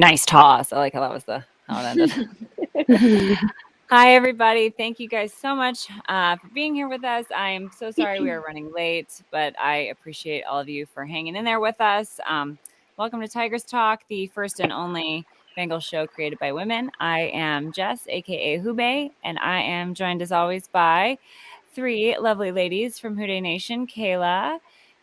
Nice toss. I like how that was how it ended. Hi, everybody. Thank you guys so much for being here with us. I am so sorry we are running late, but I appreciate all of you for hanging in there with us. Welcome to Tigress Talk, the first and only Bengal show created by women. I am Jess, aka Hubei, and I am joined as always by three lovely ladies from Houday Nation: Kayla,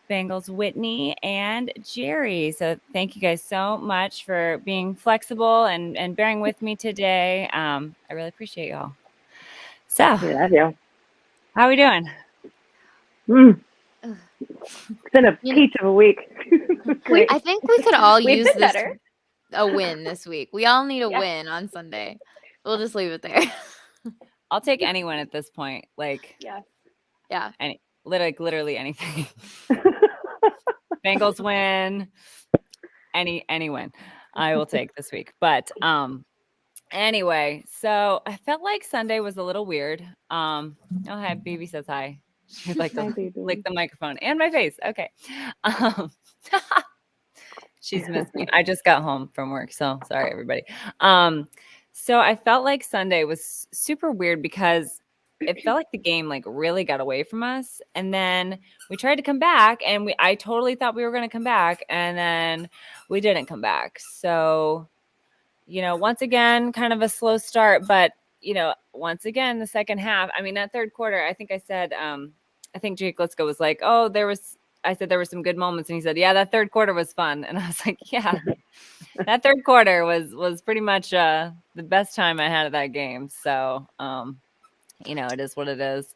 Bengals Whitney, and Jerry. So thank you guys so much for being flexible and bearing with me today. I really appreciate y'all. So, Yeah. how are we doing? It's been a peach of a week. I think we could all We've use been this better. a win this week. We all need a win on Sunday. We'll just leave it there. I'll take any win at this point. Like, Yeah. literally anything. Bengals win. Any win I will take this week. But anyway, so I felt like Sunday was a little weird. Oh hi, baby says hi. She'd like to lick the microphone and my face. Okay. She's missed me. I just got home from work, so sorry everybody. So I felt like Sunday was super weird because it felt like the game like really got away from us, and then we tried to come back, and I totally thought we were going to come back, and then we didn't come back. So, once again, kind of a slow start, but once again, the second half. I mean, that third quarter, I think I said, I think Jake Litzko was like, "Oh, I said there were some good moments," and he said, "Yeah, that third quarter was fun," and I was like, "Yeah." That third quarter was pretty much the best time I had of that game. So, it is what it is.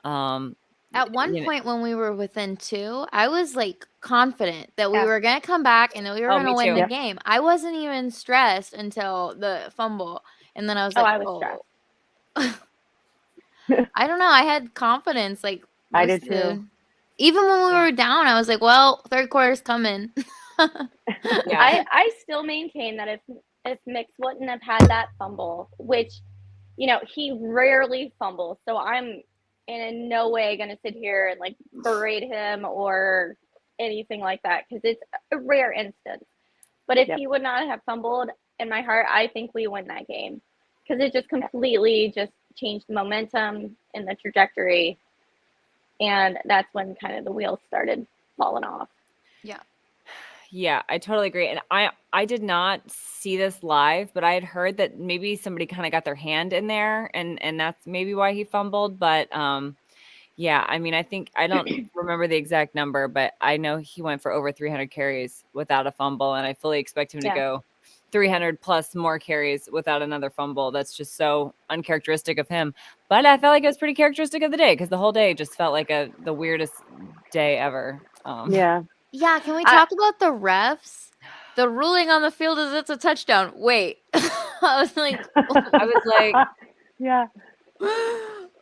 At one point when we were within 2, I was like confident that we were going to come back and that we were going to win the game. I wasn't even stressed until the fumble. And then I was like, I was stressed. I don't know. I had confidence. Like, I did too. Even when we were down, I was like, well, third quarter's coming. Yeah. I still maintain that if Mix wouldn't have had that fumble, which, he rarely fumbles. So I'm in no way going to sit here and like berate him or anything like that, because it's a rare instance. But if he would not have fumbled, in my heart, I think we win that game, because it just completely just changed the momentum and the trajectory. And that's when kind of the wheels started falling off. Yeah, I totally agree. And I did not see this live, but I had heard that maybe somebody kind of got their hand in there, and that's maybe why he fumbled. But yeah, I mean, I don't remember the exact number, but I know he went for over 300 carries without a fumble, and I fully expect him to go 300 plus more carries without another fumble. That's just so uncharacteristic of him. But I felt like it was pretty characteristic of the day, because the whole day just felt like the weirdest day ever. Yeah, can we talk about the refs? The ruling on the field is it's a touchdown. Wait. I was like, yeah.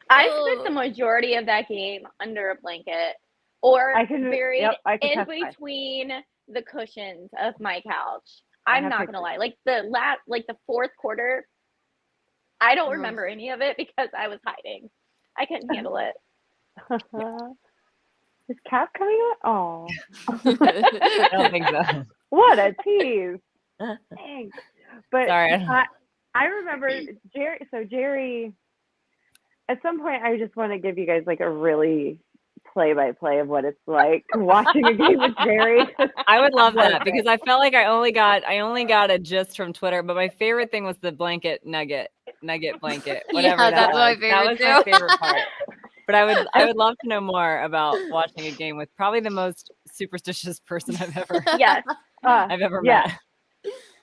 I spent the majority of that game under a blanket or buried in between the cushions of my couch. I'm not gonna lie. Like the fourth quarter, I don't remember any of it because I was hiding. I couldn't handle it. Is Cap coming out? Oh. I don't think so. What a tease. Thanks. But sorry. I remember Jerry. So Jerry, at some point, I just want to give you guys like a really play-by-play of what it's like watching a game with Jerry. I would love that, because I felt like I only got a gist from Twitter, but my favorite thing was the nugget blanket, whatever that was. That was my favorite part. But I would love to know more about watching a game with probably the most superstitious person I've ever met.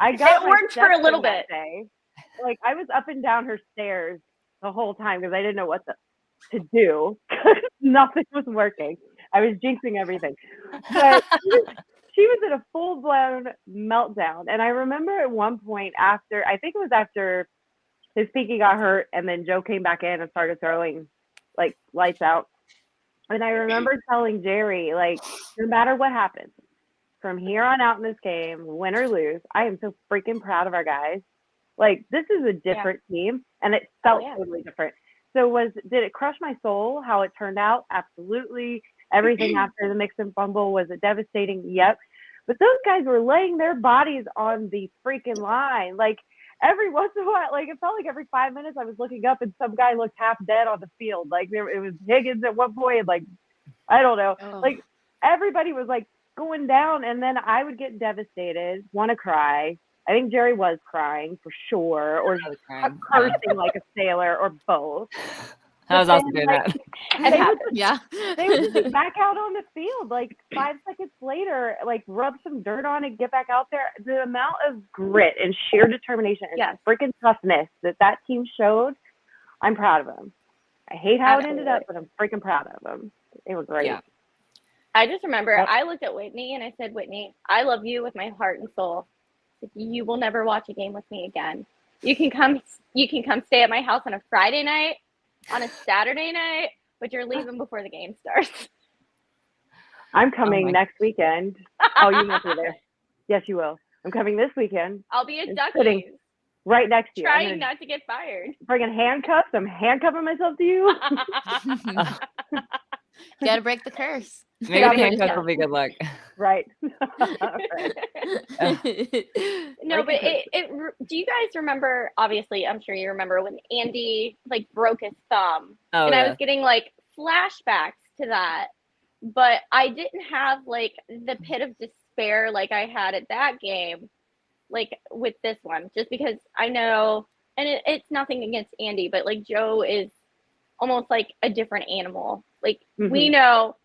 It worked for a little bit. Like, I was up and down her stairs the whole time because I didn't know what to do. Nothing was working. I was jinxing everything. But she was in a full-blown meltdown. And I remember at one point after his pinky got hurt, and then Joe came back in and started throwing like lights out. And I remember telling Jerry, like, no matter what happens from here on out in this game, win or lose, I am so freaking proud of our guys. Like, this is a different team, and it felt totally different. So did it crush my soul how it turned out? Absolutely. Everything after the mix and fumble, was it devastating? Yep. But those guys were laying their bodies on the freaking line. Like every once in a while, like it felt like every 5 minutes I was looking up and some guy looked half dead on the field. Like it was Higgins at one point, like I don't know. Like everybody was like going down, and then I would get devastated, want to cry. I think Jerry was crying for sure, or cursing like a sailor, or both. I was also doing that. They would just back out on the field like 5 seconds later, like rub some dirt on it, get back out there. The amount of grit and sheer determination and freaking toughness that team showed, I'm proud of them. I hate how it ended up, but I'm freaking proud of them. They were great. Yeah. I just remember I looked at Whitney and I said, Whitney, I love you with my heart and soul. You will never watch a game with me again. You can come stay at my house on a Friday night, on a Saturday night, but you're leaving before the game starts. I'm coming next weekend. Oh, you won't be there. Yes, you will. I'm coming this weekend. I'll be at Ducky's. Right next to you. Trying not to get fired. Bringing handcuffs. I'm handcuffing myself to you. You gotta break the curse. Maybe the handcuffs will be good luck. Right. No, but do you guys remember, obviously, I'm sure you remember when Andy like broke his thumb. I was getting like flashbacks to that, but I didn't have like the pit of despair like I had at that game, like with this one, just because I know, and it's nothing against Andy, but like Joe is almost like a different animal. Like we know,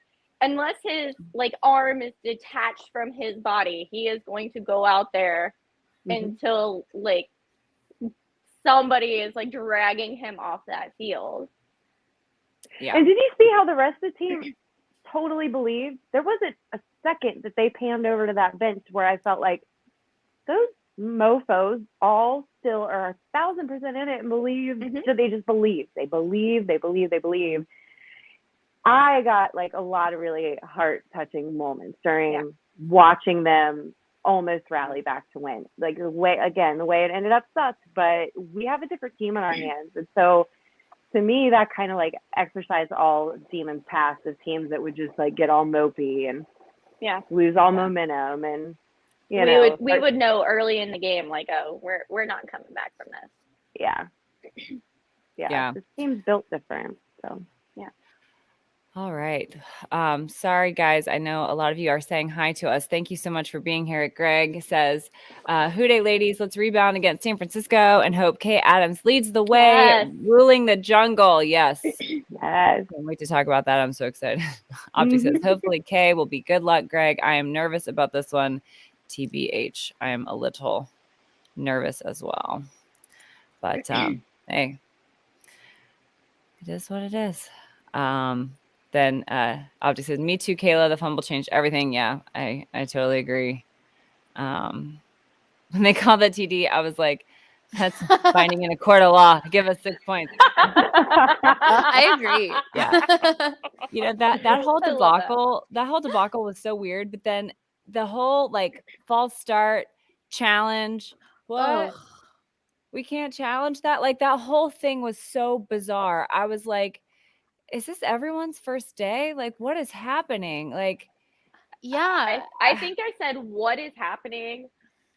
unless his like arm is detached from his body, he is going to go out there until like somebody is like dragging him off that field. Yeah. And did you see how the rest of the team totally believed? There wasn't a second that they panned over to that bench where I felt like those mofos all still are 1,000% in it and believe. So they just believe. They believe. I got like a lot of really heart-touching moments during watching them almost rally back to win. Like the way it ended up sucked, but we have a different team on our hands. And so to me, that kind of like exercised all demons past of teams that would just like get all mopey and lose all momentum. And we would know early in the game, like, oh, we're not coming back from this. Yeah. This team's built different. So all right. Sorry, guys. I know a lot of you are saying hi to us. Thank you so much for being here. Greg says, Houday ladies, let's rebound against San Francisco and hope Kay Adams leads the way, ruling the jungle. Yes. Can't wait to talk about that. I'm so excited. Opti says, hopefully Kay will be good luck, Greg. I am nervous about this one. TBH. I am a little nervous as well. But hey, it is what it is. Then Opti says, me too, Kayla. The fumble changed everything. Yeah, I totally agree. When they called that TD, I was like, that's binding in a court of law. Give us 6 points. I agree. Yeah. You know, that whole debacle was so weird. But then the whole like false start challenge, what? Oh. We can't challenge that? Like that whole thing was so bizarre. I was like, is this everyone's first day? Like, what is happening? Like, yeah. I think I said what is happening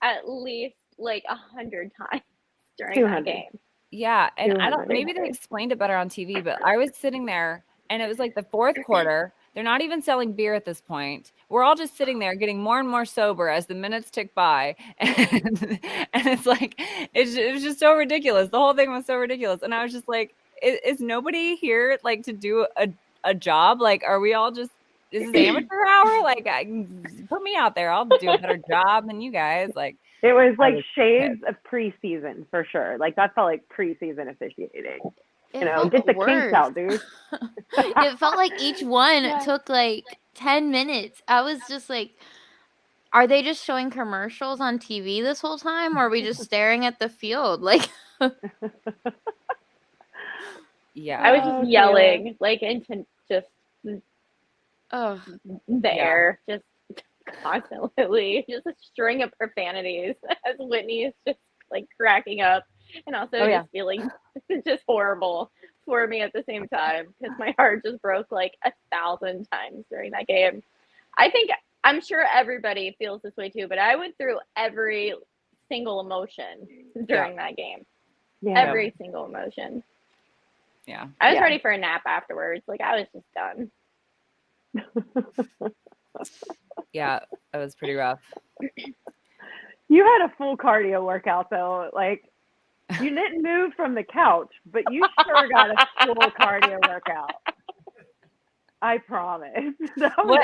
at least like 100 times during that game. Yeah. And maybe they explained it better on TV, but I was sitting there and it was like the fourth quarter. They're not even selling beer at this point. We're all just sitting there getting more and more sober as the minutes tick by. And it's like, it was just so ridiculous. The whole thing was so ridiculous. And I was just like, is nobody here like to do a job? Like, are we all just, is this amateur hour? Like, put me out there. I'll do a better job than you guys. Like, it was like shades of preseason for sure. Like that felt like preseason officiating. Get the kinks out, dude. It felt like each one took like 10 minutes. I was just like, are they just showing commercials on TV this whole time? Or are we just staring at the field? Like, yeah, I was just yelling like into just there, just constantly, just a string of profanities as Whitney is just like cracking up, and also just feeling just horrible for me at the same time because my heart just broke like 1,000 times during that game. I think I'm sure everybody feels this way too, but I went through every single emotion during that game. Yeah. Every single emotion. Yeah. I was ready for a nap afterwards. Like, I was just done. Yeah, that was pretty rough. You had a full cardio workout, though. Like, you didn't move from the couch, but you sure got a full cardio workout. I promise.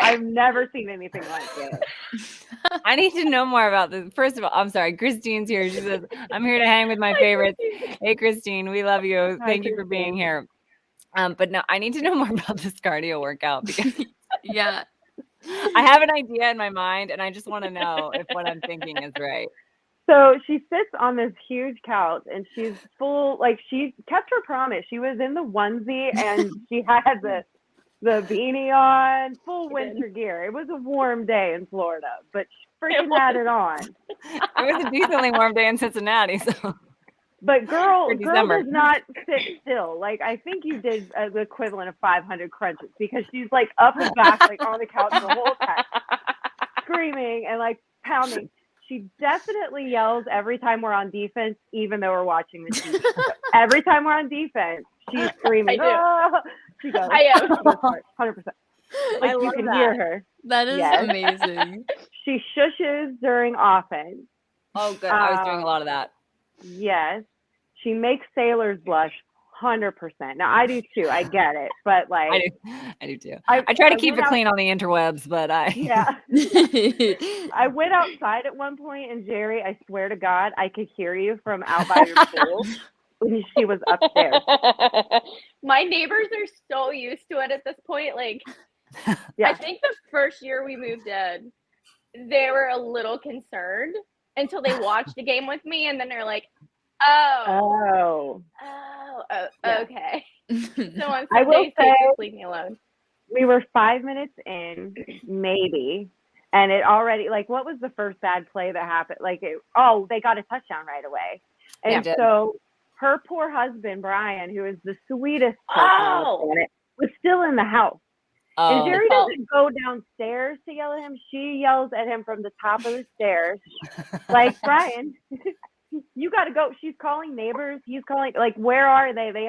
I've never seen anything like it. I need to know more about this. First of all, I'm sorry. Christine's here. She says, I'm here to hang with my favorites. Hey, Christine, we love you. Thank you for being here. But no, I need to know more about this cardio workout because yeah, I have an idea in my mind and I just want to know if what I'm thinking is right. So she sits on this huge couch and she's full, like she kept her promise. She was in the onesie and she had the beanie on, full winter gear. It was a warm day in Florida, but she freaking had it on. It was a decently warm day in Cincinnati, so. But girl does not sit still. Like, I think you did the equivalent of 500 crunches because she's like up and back, like on the couch the whole time, screaming and like pounding. She definitely yells every time we're on defense, even though we're watching the TV. So every time we're on defense, she's screaming. Oh! She goes, I am 100%. Like, you can hear her. That is amazing. She shushes during offense. Oh, good. I was doing a lot of that. Yes. She makes sailors blush 100%. Now, I do too. I get it. But, like. I do too. I try to keep it clean on the interwebs, but Yeah. I went outside at one point, and Jerry, I swear to God, I could hear you from out by your pool when she was upstairs. My neighbors are so used to it at this point. Like, I think the first year we moved in, they were a little concerned until they watched the game with me, and then they're like, okay. So on Sundays, they just leave me alone. We were 5 minutes in, maybe, and it already, like, what was the first bad play that happened? Like, they got a touchdown right away. And so her poor husband, Brian, who is the sweetest person on the planet, was still in the house. And Jerry doesn't go downstairs to yell at him. She yells at him from the top of the stairs. Like, Brian, you got to go. She's calling neighbors. He's calling, like, where are they?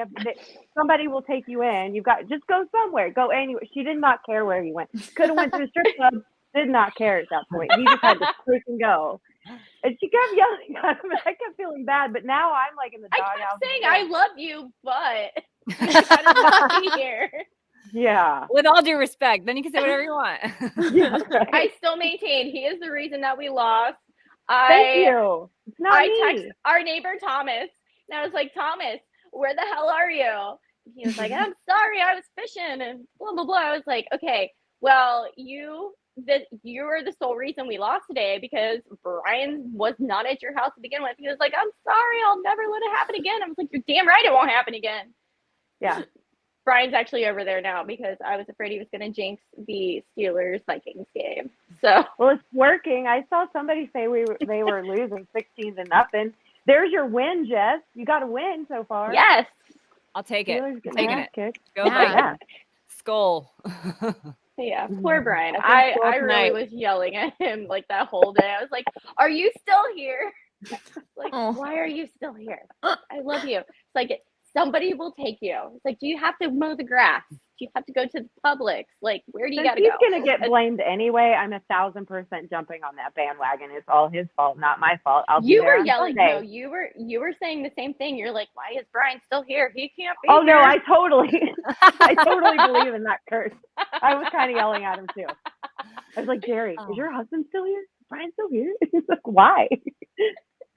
Somebody will take you in. Just go somewhere. Go anywhere. She did not care where he went. Could have went to a strip club. Did not care at that point. He just had to freaking go. And she kept yelling at him. And I kept feeling bad. But now I'm like in the doghouse. I kept saying, I love you, but you gotta not be here. Yeah. With all due respect, then you can say whatever you want. Yeah, right. I still maintain he is the reason that we lost. Thank you. It's not me. I texted our neighbor Thomas, and I was like, Thomas, where the hell are you? He was like, I'm sorry, I was fishing, and blah blah blah. I was like, okay, well, you are the sole reason we lost today because Brian was not at your house to begin with. He was like, I'm sorry, I'll never let it happen again. I was like, you're damn right it won't happen again. Yeah. Brian's actually over there now because I was afraid he was going to jinx the Steelers-Vikings game. So, well, it's working. I saw somebody say they were losing 16-0. There's your win, Jess. You got a win so far. Yes. I'll take it. I'm taking it. Go yeah. Skull. Yeah, poor Brian. I really was yelling at him like that whole day. I was like, are you still here? Like, why are you still here? I love you. It's like, somebody will take you. It's like, do you have to mow the grass? Do you have to go to the Publix? Like, where do you got to go? He's going to get blamed anyway. I'm 1,000% jumping on that bandwagon. It's all his fault, not my fault. You were yelling. No, you were saying the same thing. You're like, why is Brian still here? He can't be here. No, I totally believe in that curse. I was kind of yelling at him too. I was like, Jerry, is your husband still here? Is Brian still here? He's like, why?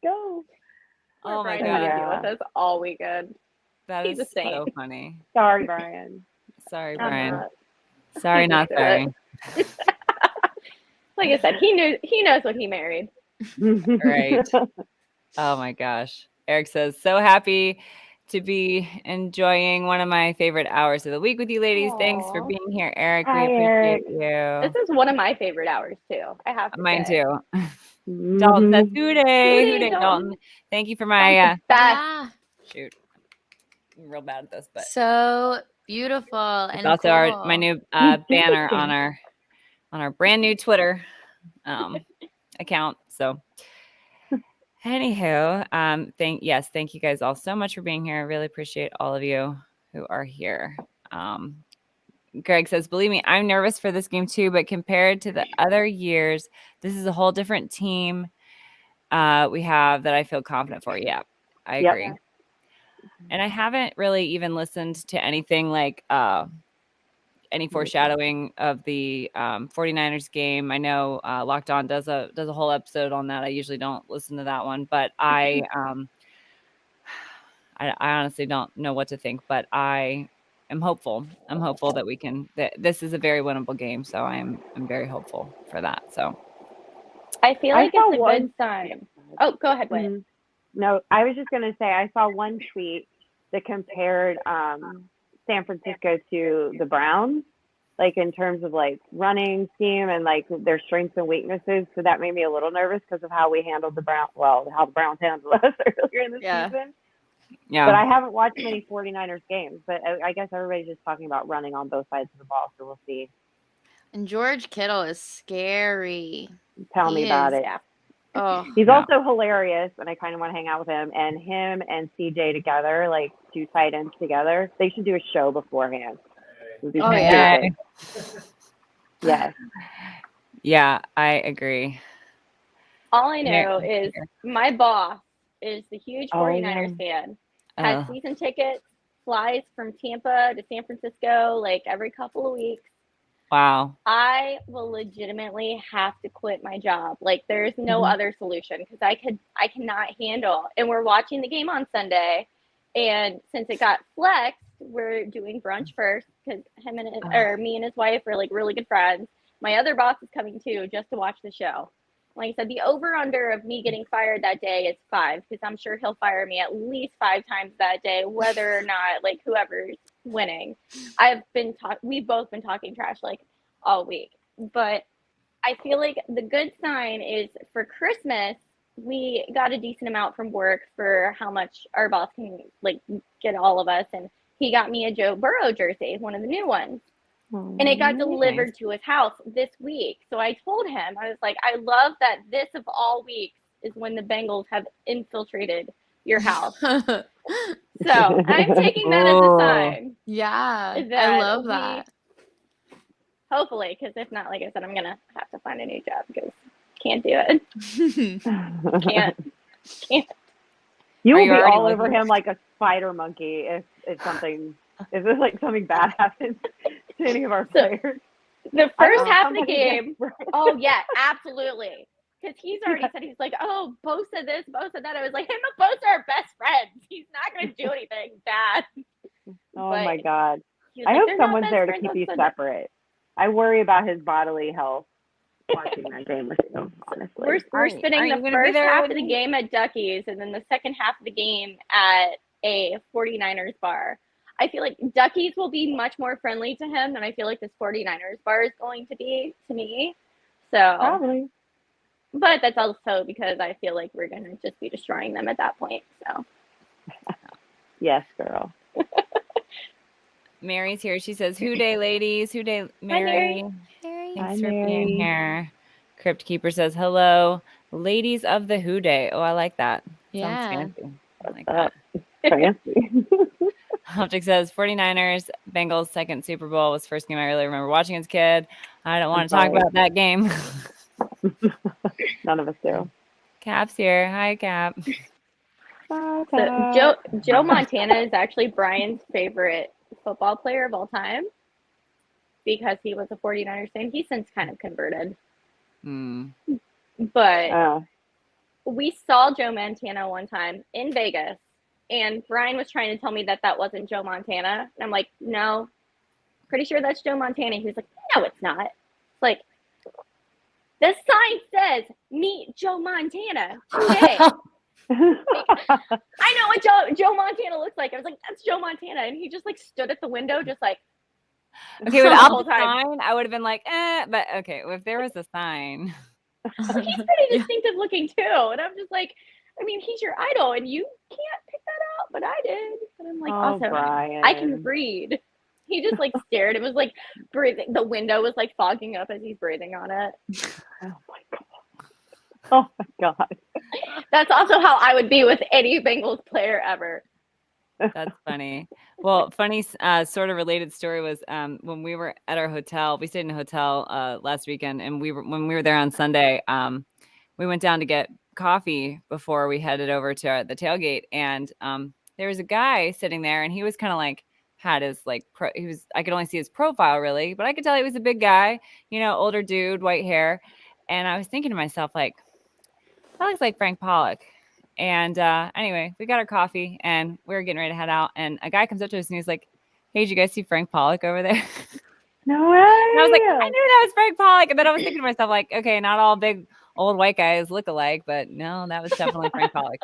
Go. Oh my God. Had to deal with us all weekend. That is so funny. Sorry, Brian. Sorry, Brian. Sorry, not sorry. Like I said, he knows what he married. Right. Oh my gosh. Eric says, so happy to be enjoying one of my favorite hours of the week with you ladies. Aww. Thanks for being here, Eric. Hi, we appreciate you. This is one of my favorite hours too. I have to Mine say. too. Dalton says, Hoo day, Dalton. Thank you for my shoot. I'm real bad at this, but so beautiful. it's and also cool. my new banner on our on our brand new Twitter account. So anywho, thank you guys all so much for being here. I really appreciate all of you who are here. Greg says, believe me, I'm nervous for this game too, but compared to the other years, this is a whole different team we have that I feel confident for. Yeah, I agree. And I haven't really even listened to anything like any foreshadowing of the 49ers game. I know Locked On does a whole episode on that. I usually don't listen to that one, but I honestly don't know what to think, but I am hopeful. I'm hopeful that this is a very winnable game. So I'm very hopeful for that. So I feel like it's a good sign. Oh, go ahead, Whit. No, I was just going to say, I saw one tweet that compared San Francisco to the Browns, like in terms of like running scheme and like their strengths and weaknesses. So that made me a little nervous because of how we handled how the Browns handled us earlier in the season. Yeah. But I haven't watched many 49ers games, but I guess everybody's just talking about running on both sides of the ball. So we'll see. And George Kittle is scary. Tell me about it. Oh, he's also hilarious, and I kind of want to hang out with him. And him and CJ together, like two tight ends together, they should do a show beforehand. Oh yeah. Yes. Yeah, I agree. All I know is my boss is the huge 49ers fan. Has season tickets, flies from Tampa to San Francisco like every couple of weeks. Wow. I will legitimately have to quit my job. Like there's no other solution because I cannot handle. And we're watching the game on Sunday, and since it got flexed, we're doing brunch first because me and his wife are like really good friends. My other boss is coming too, just to watch the show. Like I said, the over/under of me getting fired that day is 5 because I'm sure he'll fire me at least 5 times that day, whether or not like whoever's winning. We've both been talking trash like all week, but I feel like the good sign is for Christmas we got a decent amount from work for how much our boss can like get all of us, and he got me a Joe Burrow jersey, one of the new ones. And it got delivered to his house this week. So I told him, I was like, I love that this of all weeks is when the Bengals have infiltrated your house. So I'm taking that as a sign. Yeah, I love that. Hopefully, because if not, like I said, I'm going to have to find a new job because can't do it. Can't. You will be all over him like a spider monkey if something bad happens to any of our players. The first half of the game. Oh yeah, absolutely. Because he's already said, he's like, oh, Bo said this, Bo said that. I was like, him and Bo are best friends. He's not going to do anything bad. Oh my God. I hope someone's there to keep you separate. I worry about his bodily health watching that game with you, honestly. We're spending the first half of the game at Ducky's and then the second half of the game at a 49ers bar. I feel like Ducky's will be much more friendly to him than I feel like this 49ers bar is going to be to me. So probably. But that's also because I feel like we're going to just be destroying them at that point. So yes, girl. Mary's here. She says, "Who day, ladies? Who day, Mary? Thanks for being here." Crypt Keeper says, "Hello, ladies of the Who Day." Oh, I like that. Yeah. Sounds fancy. I like that. Fancy. Optic says, 49ers, Bengals second Super Bowl was the first game I really remember watching as a kid. I don't want to talk about that game. None of us do. Cap's here. Hi, Cap. So Joe Montana is actually Brian's favorite football player of all time because he was a 49ers fan. He's since kind of converted. But we saw Joe Montana one time in Vegas, and Brian was trying to tell me that wasn't Joe Montana. And I'm like, no, pretty sure that's Joe Montana. He was like, no, it's not. It's like, the sign says, meet Joe Montana today. I know what Joe Montana looks like. I was like, that's Joe Montana. And he just like stood at the window just like. Okay, without the sign, I would have been like, but okay, if there was a sign. He's pretty distinctive looking too. And I'm just like, I mean, he's your idol and you can't pick that out, but I did. And I'm like, also, Brian. I can read. He just like stared. It was like breathing. The window was like fogging up as he's breathing on it. Oh my god. Oh my god. That's also how I would be with any Bengals player ever. That's funny. Well, funny sort of related story was when we were at our hotel. We stayed in a hotel last weekend, and when we were there on Sunday. We went down to get coffee before we headed over to the tailgate, and there was a guy sitting there, and he was kind of like had his like I could only see his profile really, but I could tell he was a big guy, older dude, white hair, and I was thinking to myself like, that looks like Frank Pollock. And anyway, we got our coffee and we were getting ready to head out. And a guy comes up to us and he's like, "Hey, did you guys see Frank Pollock over there?" No way. And I was like, I knew that was Frank Pollock. And then I was thinking to myself, like, okay, not all big old white guys look alike, but no, that was definitely Frank Pollock.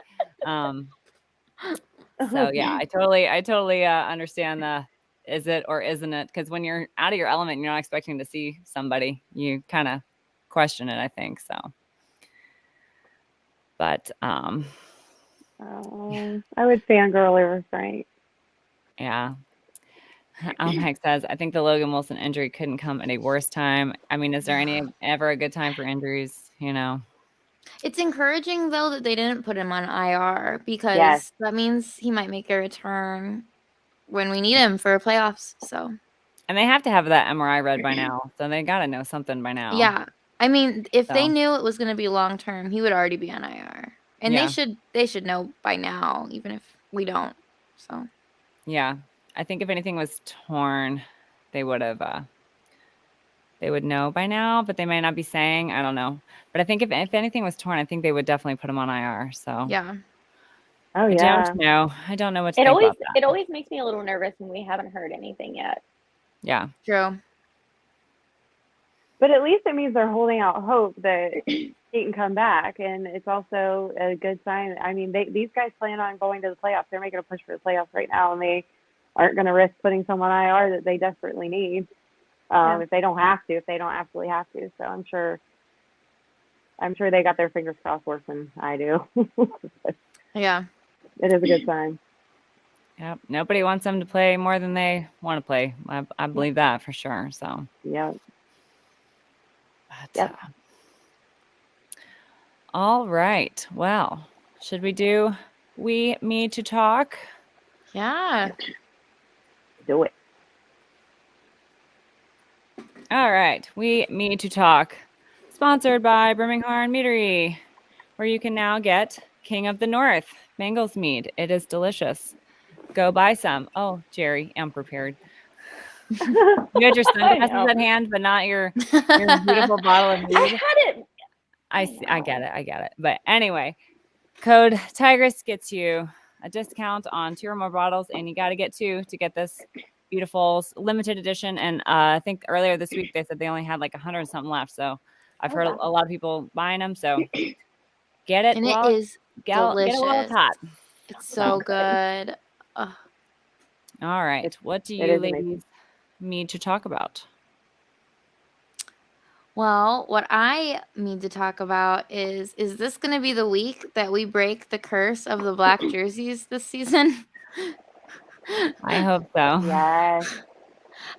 So yeah, I totally understand the is it or isn't it? Because when you're out of your element, and you're not expecting to see somebody, you kind of question it, I think so. But I would fangirl over Frank. Yeah. Mike says, I think the Logan Wilson injury couldn't come at a worse time. I mean, is there ever a good time for injuries? It's encouraging though that they didn't put him on IR because that means he might make a return when we need him for playoffs. So, and they have to have that MRI read by now, so they got to know something by now. Yeah, I mean, if they knew it was going to be long term, he would already be on IR, and they should know by now, even if we don't. So, yeah, I think if anything was torn, they would have. They would know by now, but they might not be saying. I don't know. But I think if anything was torn, I think they would definitely put him on IR. So yeah. Oh yeah. I don't know what to think about that. It always makes me a little nervous when we haven't heard anything yet. Yeah. True. But at least it means they're holding out hope that he can come back, and it's also a good sign. I mean, these guys plan on going to the playoffs. They're making a push for the playoffs right now, and they aren't going to risk putting someone IR that they desperately need if they don't absolutely have to. So I'm sure they got their fingers crossed worse than I do. Yeah, it is a good sign. Yep. Nobody wants them to play more than they want to play. I believe that for sure. So yeah. But, all right. Well, should we do We Mead to Talk? Yeah. Do it. All right. We Mead to Talk. Sponsored by Birmingham Meadery, where you can now get King of the North, Bengals mead. It is delicious. Go buy some. Oh, Jerry, I'm prepared. You had your sunglasses at hand, but not your beautiful bottle of mead. I had it. I get it. But anyway, code Tigress gets you a discount on 2 or more bottles, and you got to get 2 to get this beautiful limited edition. And I think earlier this week they said they only had like 100 and something left. So I've heard a lot of people buying them. So get it. And it is delicious. Get it while it's hot. It's so good. All right. What do you ladies need to talk about? Well, what I need to talk about is this going to be the week that we break the curse of the black jerseys this season? I hope so. Yeah.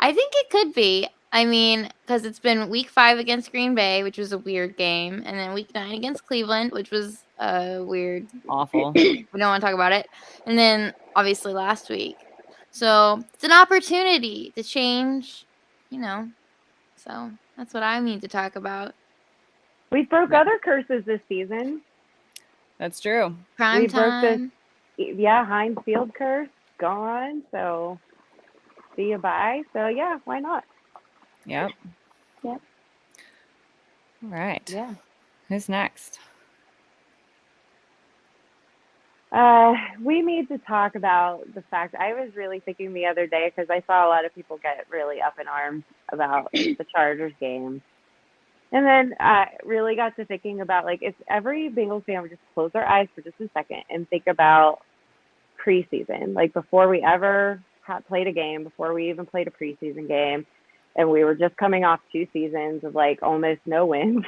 I think it could be. I mean, because it's been week 5 against Green Bay, which was a weird game, and then week 9 against Cleveland, which was weird. Awful. We don't want to talk about it. And then, obviously, last week. So, it's an opportunity to change, So, that's what I need to talk about. We broke other curses this season. That's true. Prime time. Heinz Field curse, gone. So, see you bye. So, yeah, why not? Yep. Yep. All right. Yeah. Who's next? We need to talk about the fact I was really thinking the other day because I saw a lot of people get really up in arms about the Chargers game. And then I really got to thinking about, like, if every Bengals fan would just close their eyes for just a second and think about preseason, like before we ever played a game, before we even played a preseason game, and we were just coming off 2 seasons of, like, almost no wins.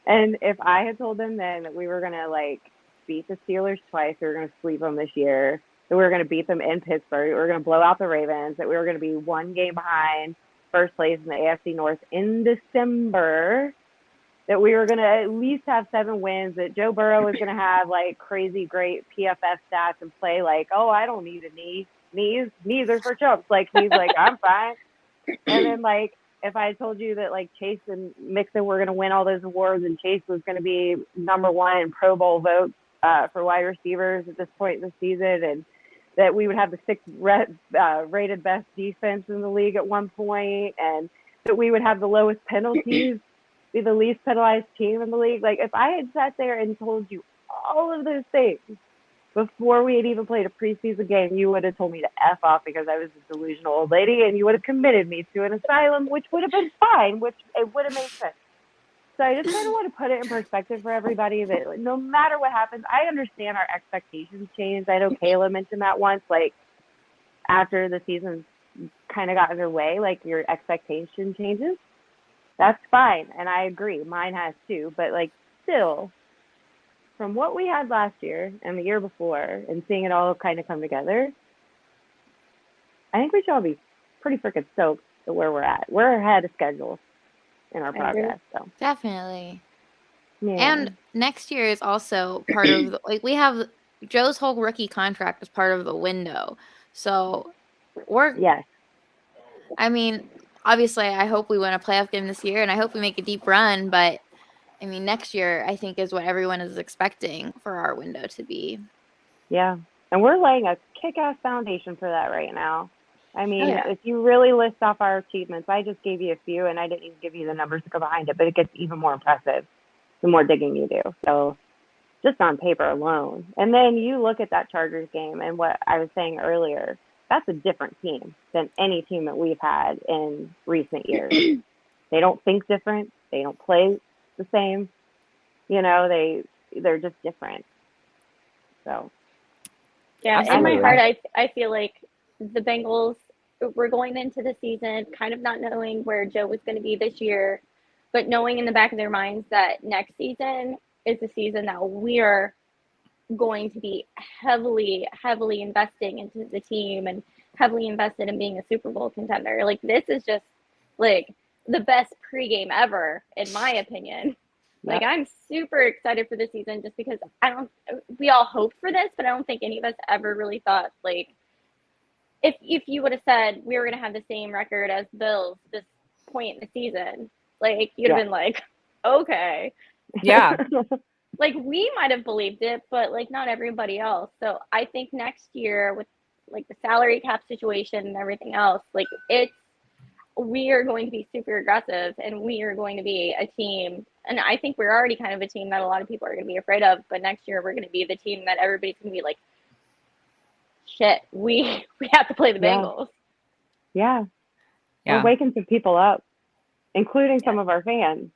And if I had told them then that we were going to, like, beat the Steelers twice, we were going to sweep them this year, that we were going to beat them in Pittsburgh, we were going to blow out the Ravens, that we were going to be one game behind first place in the AFC North in December, that we were going to at least have 7 wins, that Joe Burrow was going to have like crazy great PFF stats and play like, oh, I don't need a knee. Knees are for chumps. Like, he's like, I'm fine. And then, like, if I had told you that, like, Chase and Mixon were going to win all those awards and Chase was going to be #1 in Pro Bowl votes for wide receivers at this point in the season, and that we would have the 6th rated best defense in the league at one point, and that we would have the lowest penalties, be the least penalized team in the league. Like, if I had sat there and told you all of those things before we had even played a preseason game, you would have told me to F off because I was a delusional old lady, and you would have committed me to an asylum, which would have been fine, which it would have made sense. So I just kind of want to put it in perspective for everybody that, like, no matter what happens, I understand our expectations change. I know Kayla mentioned that once, like, after the season kind of got underway, like, your expectation changes. That's fine, and I agree. Mine has too, but, like, still, from what we had last year and the year before and seeing it all kind of come together, I think we should all be pretty freaking stoked at where we're at. We're ahead of schedule in our progress. So definitely. Yeah. And next year is also part of the, like, we have Joe's whole rookie contract as part of the window. So Yes. I mean, obviously I hope we win a playoff game this year and I hope we make a deep run, but I mean, next year, I think, is what everyone is expecting for our window to be. Yeah. And we're laying a kick-ass foundation for that right now. I mean, if you really list off our achievements, I just gave you a few, and I didn't even give you the numbers to go behind it, but it gets even more impressive the more digging you do. So just on paper alone. And then you look at that Chargers game and what I was saying earlier, that's a different team than any team that we've had in recent years. They don't think different. They don't play the same, they're just different. So yeah, in my heart, I feel like the Bengals were going into the season kind of not knowing where Joe was going to be this year, but knowing in the back of their minds that next season is the season that we are going to be heavily investing into the team and heavily invested in being a Super Bowl contender. Like, this is just like the best pregame ever, in my opinion. Like, I'm super excited for the season just because we all hoped for this, but I don't think any of us ever really thought, like, if you would have said we were going to have the same record as Bills this point in the season, like, you'd have been like, okay. Yeah. Like, we might have believed it, but, like, not everybody else. So I think next year with, like, the salary cap situation and everything else, like, we are going to be super aggressive and we are going to be a team. And I think we're already kind of a team that a lot of people are going to be afraid of. But next year, we're going to be the team that everybody's going to be like, shit, we have to play the Bengals. Yeah. We're waking some people up, including some of our fans.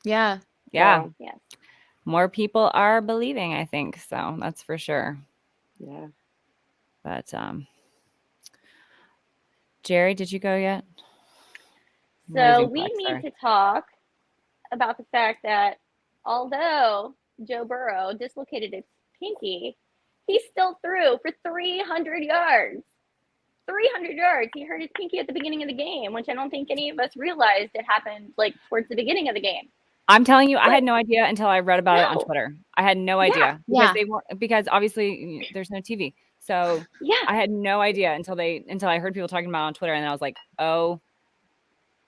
Yeah. Yeah. So, yeah. More people are believing, I think. So that's for sure. Yeah. But Jerry, did you go yet? So we need to talk about the fact that although Joe Burrow dislocated his pinky, he still threw for 300 yards. 300 yards. He hurt his pinky at the beginning of the game, which I don't think any of us realized it happened, like, towards the beginning of the game. I'm telling you, I had no idea until I read about it on Twitter. I had no idea because obviously there's no TV. So I had no idea until I heard people talking about it on Twitter, and then I was like, oh,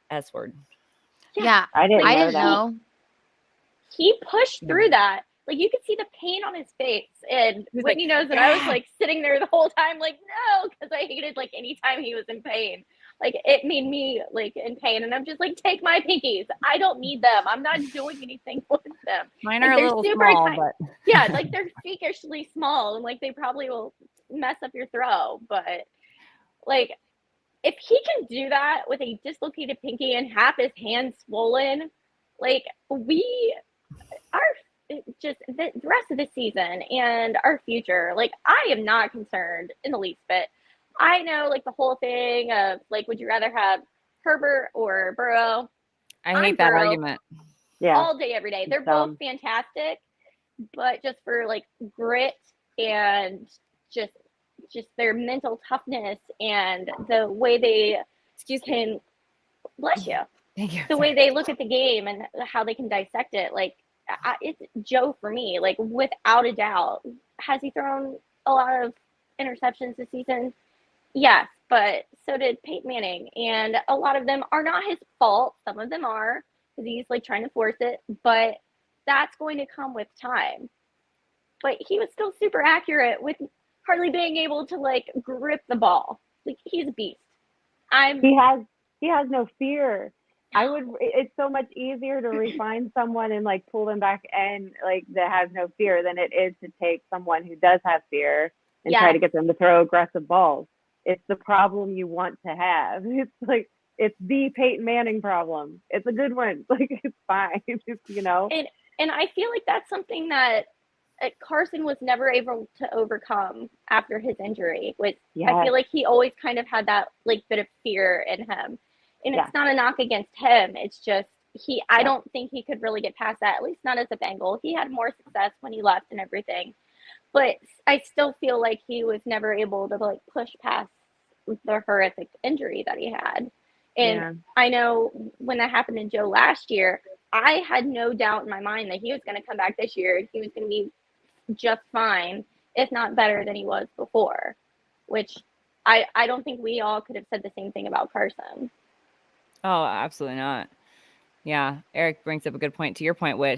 S word. Yeah. I didn't know. He pushed through that. Like, you could see the pain on his face. And Whitney knows that I was, like, sitting there the whole time, like, no, because I hated, like, anytime he was in pain. Like, it made me, like, in pain. And I'm just like, take my pinkies. I don't need them. I'm not doing anything with them. Mine are a little small, but... Yeah, like, they're freakishly small. And, like, they probably will mess up your throw. But, like, if he can do that with a dislocated pinky and half his hand swollen, like, just the rest of the season and our future, like, I am not concerned in the least bit. I know, like, the whole thing of, like, would you rather have Herbert or Burrow? I hate that argument. Yeah. All day, every day. They're both fantastic, but just for, like, grit and just just their mental toughness and the way they can, bless you. Thank you. The way they look at the game and how they can dissect it. Like, it's Joe for me, like, without a doubt. Has he thrown a lot of interceptions this season? Yes, but so did Peyton Manning. And a lot of them are not his fault. Some of them are, because he's like trying to force it, but that's going to come with time. But he was still super accurate with hardly being able to like grip the ball. Like, he's a beast. He has no fear. It's so much easier to refine someone and like pull them back in, like, that has no fear than it is to take someone who does have fear and try to get them to throw aggressive balls. It's the problem you want to have. It's like, it's the Peyton Manning problem. It's a good one. Like, it's fine, you know? And I feel like that's something that Carson was never able to overcome after his injury. Which I feel like he always kind of had that like bit of fear in him. And it's not a knock against him. It's just I don't think he could really get past that, at least not as a Bengal. He had more success when he left and everything. But I still feel like he was never able to like push past the horrific injury that he had. And I know when that happened to Joe last year, I had no doubt in my mind that he was going to come back this year and he was going to be just fine, if not better than he was before, which I don't think we all could have said the same thing about Carson. Oh, absolutely not. Yeah, Eric brings up a good point. To your point, Whit,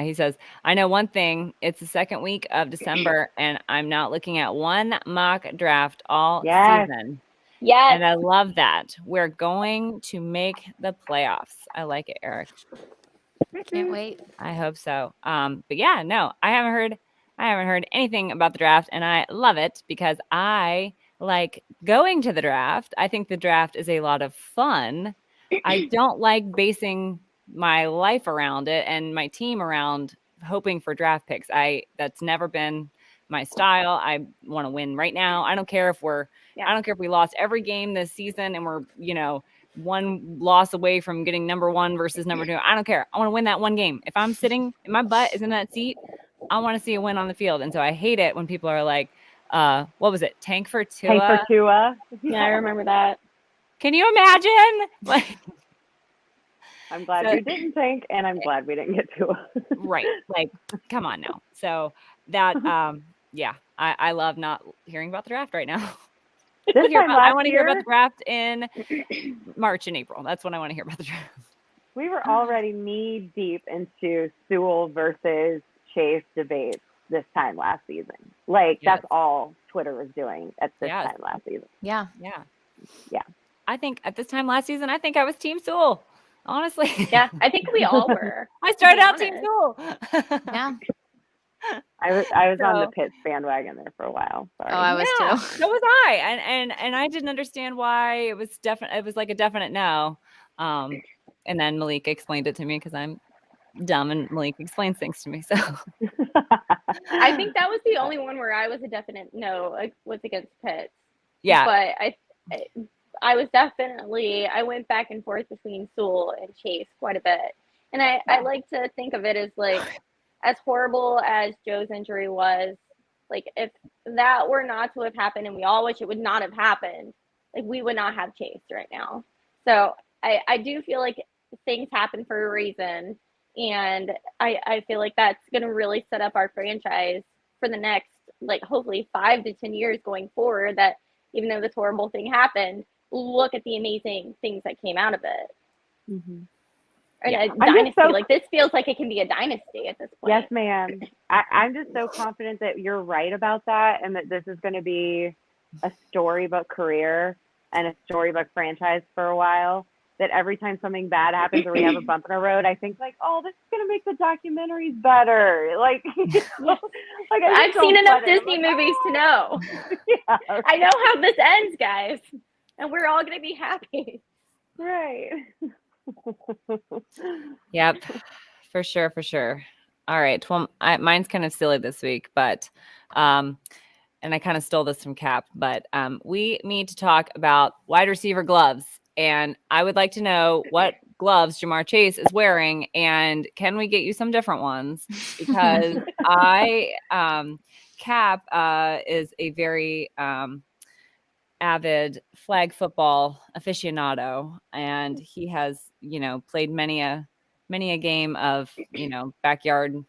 he says, I know one thing. It's the second week of December, and I'm not looking at one mock draft all season. Yes. And I love that. We're going to make the playoffs. I like it, Eric. Can't wait. I hope so. But yeah, no, I haven't heard anything about the draft, and I love it because I like going to the draft. I think the draft is a lot of fun. I don't like basing my life around it and my team around hoping for draft picks. That's never been my style. I want to win right now. I don't care if we lost every game this season and we're, one loss away from getting number 1 versus number 2. I don't care. I want to win that one game. If I'm sitting and my butt is in that seat, I want to see a win on the field. And so I hate it when people are like, what was it? Tank for Tua? Tank for Tua. Yeah, I remember that. Can you imagine? Like, I'm glad we didn't tank, and I'm glad we didn't get Tua. Right. Like, come on now. So that, I love not hearing about the draft right now. I want to hear about the draft in March and April. That's when I want to hear about the draft. We were already knee deep into Sewell versus Chase debates this time last season. Like, that's all Twitter was doing at this time last season. Yeah. I think at this time last season, I think I was Team Sewell. Honestly. Yeah, I think we all were. I started out Team Sewell. Yeah. I was on the Pitts bandwagon there for a while. Sorry. Oh, I was too. So was I, and I didn't understand why it was definite. It was like a definite no. And then Malik explained it to me because I'm dumb, and Malik explains things to me. So I think that was the only one where I was a definite no. Was against Pitts. Yeah, but I was definitely. I went back and forth between Sewell and Chase quite a bit, and I like to think of it as like. As horrible as Joe's injury was, like, if that were not to have happened, and we all wish it would not have happened, like, we would not have Chase right now. So I do feel like things happen for a reason, and I feel like that's going to really set up our franchise for the next, like, hopefully 5 to 10 years going forward, that even though this horrible thing happened, look at the amazing things that came out of it. Mm-hmm. A dynasty. Like, this feels like it can be a dynasty at this point. Yes, ma'am. I'm just so confident that you're right about that, and that this is going to be a storybook career and a storybook franchise for a while. That every time something bad happens or we have a bump in our road, I think like, oh, this is going to make the documentaries better. Like, like I've seen enough Disney movies to know. Yeah, okay. I know how this ends, guys, and we're all going to be happy. Right. Yep, for sure. All right, well, mine's kind of silly this week, but and I kind of stole this from Cap, but we need to talk about wide receiver gloves, and I would like to know what gloves Jamar Chase is wearing, and can we get you some different ones? Because I Cap is a very avid flag football aficionado, and he has, played many a game of, backyard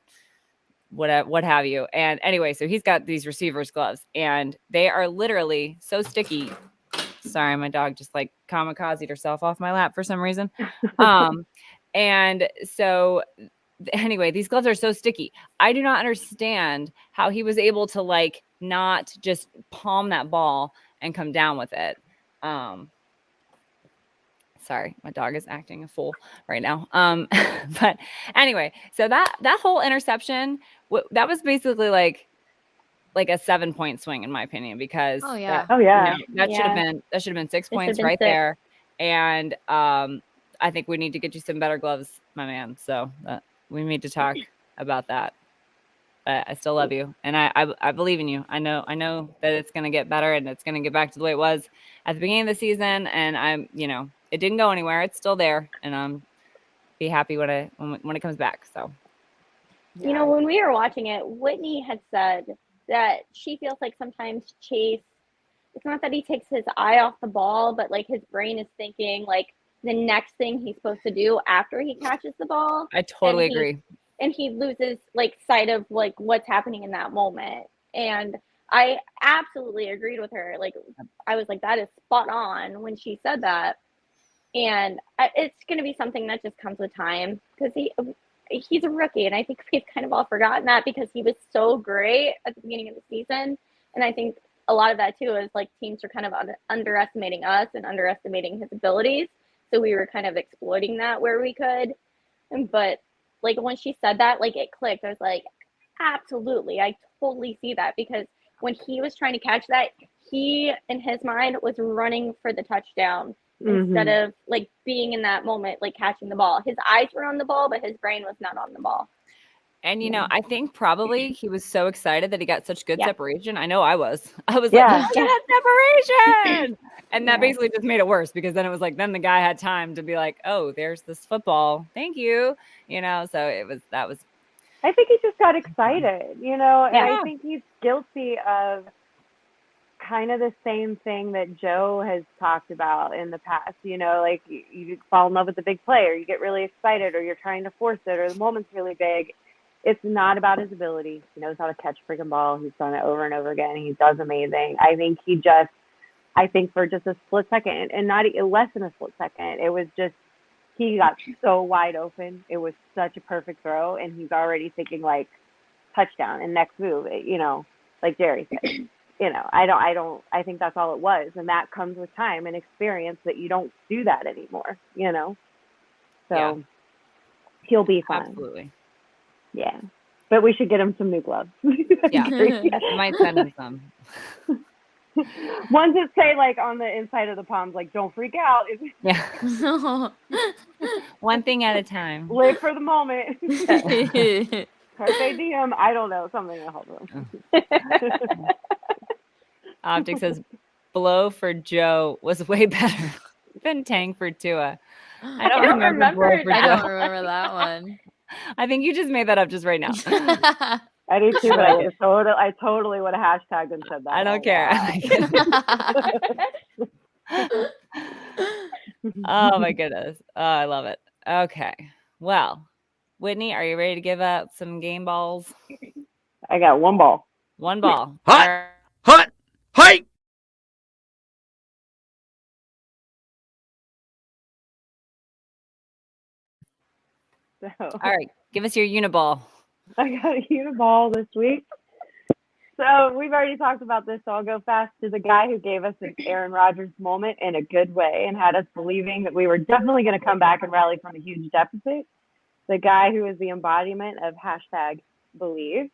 what have you. And anyway, so he's got these receivers gloves, and they are literally so sticky. Sorry, my dog just like kamikazed herself off my lap for some reason. And so anyway, these gloves are so sticky. I do not understand how he was able to like not just palm that ball and come down with it. Sorry, my dog is acting a fool right now. But anyway, so that whole interception, that was basically like a 7-point swing in my opinion, because that should have been 6 points right there. And I think we need to get you some better gloves, my man. So we need to talk about that. I still love you, and I believe in you. I know that it's going to get better, and it's going to get back to the way it was at the beginning of the season. And it didn't go anywhere. It's still there, and I'm be happy when it comes back. So, when we were watching it, Whitney had said that she feels like sometimes Chase, it's not that he takes his eye off the ball, but like his brain is thinking like the next thing he's supposed to do after he catches the ball. I totally agree. And he loses like sight of like what's happening in that moment. And I absolutely agreed with her. Like, I was like, that is spot on when she said that. And it's going to be something that just comes with time, because he's a rookie. And I think we've kind of all forgotten that, because he was so great at the beginning of the season. And I think a lot of that too is like teams are kind of underestimating us and underestimating his abilities. So we were kind of exploiting that where we could. But like when she said that, like it clicked. I was like, absolutely. I totally see that, because when he was trying to catch that, he in his mind was running for the touchdown instead of like being in that moment, like catching the ball. His eyes were on the ball, but his brain was not on the ball. And, I think probably he was so excited that he got such good separation. I know I was. I was like, look at that separation. And that basically just made it worse, because then it was like, then the guy had time to be like, oh, there's this football. Thank you. So that was. I think he just got excited, and I think he's guilty of kind of the same thing that Joe has talked about in the past, like you fall in love with the big play, or you get really excited, or you're trying to force it, or the moment's really big. It's not about his ability. He knows how to catch a freaking ball. He's done it over and over again. He does amazing. I think for just a split second, and not less than a split second, it was just, he got so wide open. It was such a perfect throw, and he's already thinking like touchdown and next move, like Jerry said. I think that's all it was. And that comes with time and experience, that you don't do that anymore, So he'll be fine. Absolutely. Yeah. But we should get him some new gloves. Yeah. I might send him some. Ones that say like on the inside of the palms, like, don't freak out. Yeah. One thing at a time. Live for the moment. Carpe diem. I don't know. Something to help them. Optic says, blow for Joe was way better than Tang for Tua. I don't remember blow for I Joe. don't remember that one. I think you just made that up just right now. I do too, but I totally would have hashtagged and said that. I don't care. Oh my goodness. Oh, I love it. Okay. Well, Whitney, are you ready to give out some game balls? I got one ball. One ball. Hot. Hot. Hike. So, all right. Give us your uniball. I got a uniball this week. So we've already talked about this, so I'll go fast to the guy who gave us an Aaron Rodgers moment in a good way and had us believing that we were definitely going to come back and rally from a huge deficit. The guy who is the embodiment of #believe.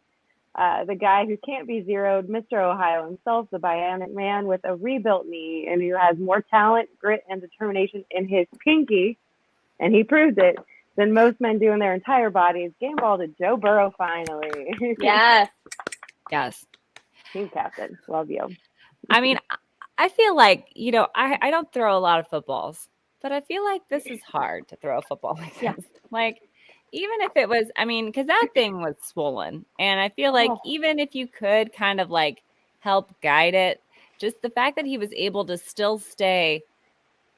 The guy who can't be zeroed, Mr. Ohio himself, the bionic man with a rebuilt knee, and who has more talent, grit, and determination in his pinky, and he proved it, than most men do in their entire bodies. Game ball to Joe Burrow finally. Yes. Yes. Team captain. Love you. I mean, I feel like, I don't throw a lot of footballs, but I feel like this is hard to throw a football like this. Like, even if it was, I mean, because that thing was swollen. And I feel like even if you could kind of like help guide it, just the fact that he was able to still stay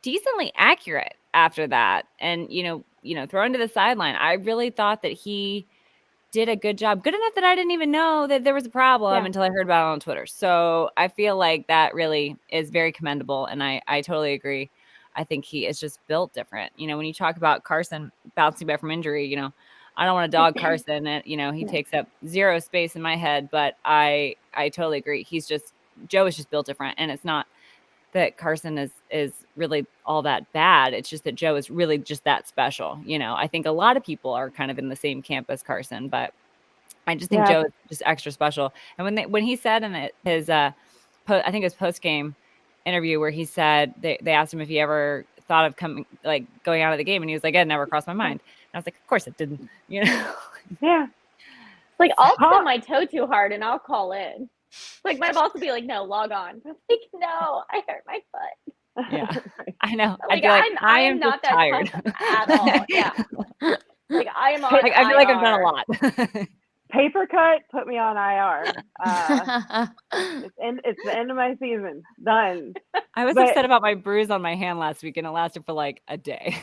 decently accurate after that and, thrown to the sideline, I really thought that he did a good job. Good enough that I didn't even know that there was a problem until I heard about it on Twitter. So I feel like that really is very commendable. And I totally agree. I think he is just built different. When you talk about Carson bouncing back from injury, I don't want to dog Carson. And, he takes up zero space in my head. But I totally agree. Joe is just built different. And it's not that Carson is really all that bad. It's just that Joe is really just that special. I think a lot of people are kind of in the same camp as Carson, but I just think Joe is just extra special. And when he said in his I think it was post-game interview where he said they asked him if he ever thought of going out of the game, and he was like, "It never crossed my mind." And I was like, "Of course it didn't." Yeah. Like, I'll stub my toe too hard and I'll call in. Like, my boss will be like, "No, log on." I'm like, "No, I hurt my foot." Yeah, I know. Like, I am not that tired tough at all. Yeah. Like, I am on I feel like I've IR. done a lot. Paper cut, put me on IR. It's the end of my season. Done. I was upset about my bruise on my hand last week, and it lasted for like a day.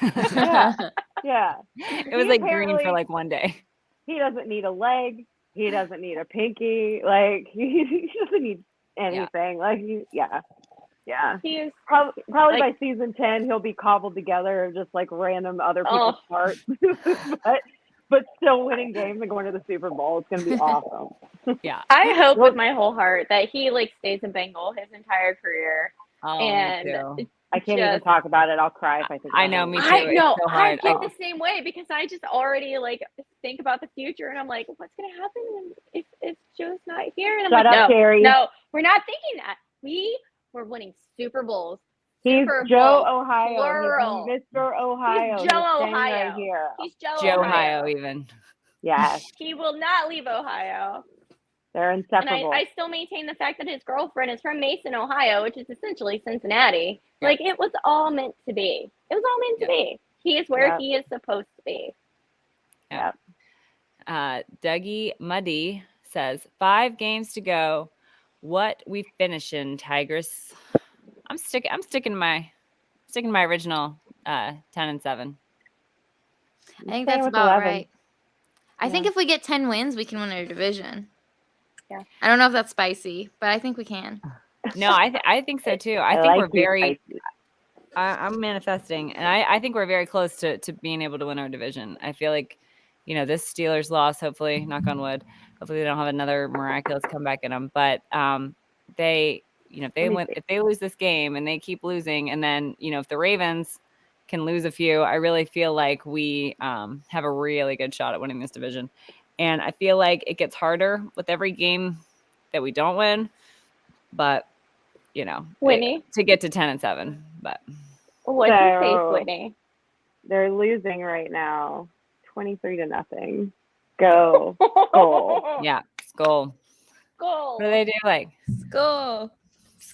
Yeah. It was like green for like one day. He doesn't need a leg. He doesn't need a pinky. Like, he doesn't need anything. Like, He's probably by season 10 he'll be cobbled together of just like random other people's parts. but still winning games and going to the Super Bowl. It's gonna be awesome. Yeah. I hope with my whole heart that he like stays a Bengal his entire career. And I can't even talk about it. I'll cry if I think about I know, it. me too. I know. So I get the same way because I just already like think about the future and I'm like, what's gonna happen if Joe's not here? And I'm Shut up, Jerry. No, we're not thinking that. We were winning Super Bowls. He's Joe Ohio. Plural. He's Mr. Ohio. He's Joe Ohio. Right here. He's Joe Ohio even. Yes. He will not leave Ohio. They're inseparable. And I still maintain the fact that his girlfriend is from Mason, Ohio, which is essentially Cincinnati. Yeah. Like, it was all meant to be. It was all meant to be. He is where he is supposed to be. Yeah. Dougie Muddy says, 5 games to go. What we finishing, Tigress? I'm sticking my original 10-7. I think that's about 11. Right. I think if we get 10 wins, we can win our division. Yeah. I don't know if that's spicy, but I think we can. No, I think so too. I think we're very. I'm manifesting, and I think we're very close to being able to win our division. I feel like, this Steelers loss, hopefully, knock on wood, hopefully they don't have another miraculous comeback in them. But they, if they lose this game and they keep losing, and then if the Ravens can lose a few, I really feel like we have a really good shot at winning this division. And I feel like it gets harder with every game that we don't win, but Whitney to get to 10-7. But what do you say, Whitney? They're losing right now, 23-0. Go, Skull. Yeah, Skull. Skull. What do they do? Like Skull.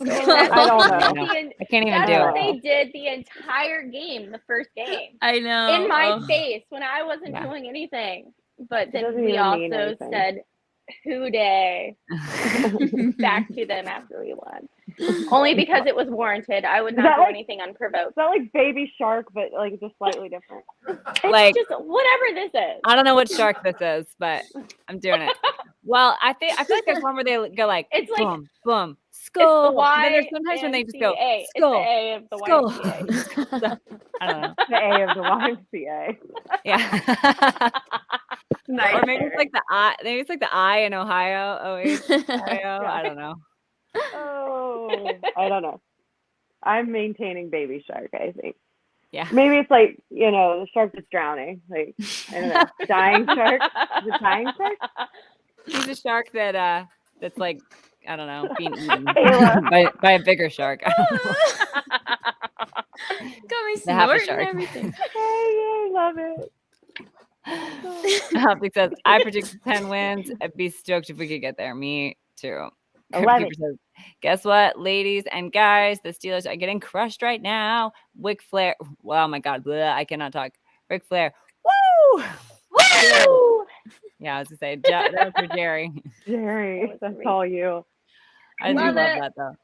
I don't know. I can't even do it. it. They did the entire game, the first game. I know. In my face when I wasn't doing anything. But then we also said, "Hooday" back to them after we won. Only because it was warranted. I would not do anything unprovoked. It's not like Baby Shark, but like just slightly different. It's just whatever this is. I don't know what shark this is, but I'm doing it. Well, I feel like there's one where they go like, it's like boom, boom, skull. It's the Y, and then there's sometimes when they just go skull. It's the A of the skull. YMCA. I don't know. The A of the YMCA. Yeah. Nice. Or maybe it's like the I. Maybe it's like the I in Ohio. Ohio. I don't know. Oh, I don't know. I'm maintaining Baby Shark, I think. Yeah. Maybe it's like, the shark that's drowning. Like, I don't know, dying shark? Is it dying shark? He's a shark that's like, I don't know, being eaten by a bigger shark. Got me snorting and everything. I love it. Humphrey says, I predict 10 wins. I'd be stoked if we could get there. Me too. 11. Says, guess what, ladies and guys? The Steelers are getting crushed right now. Ric Flair. Oh my God. Blah, I cannot talk. Ric Flair. Woo! Woo! Yeah, I was gonna say that was for Jerry. Jerry, that's all you. I do love that though.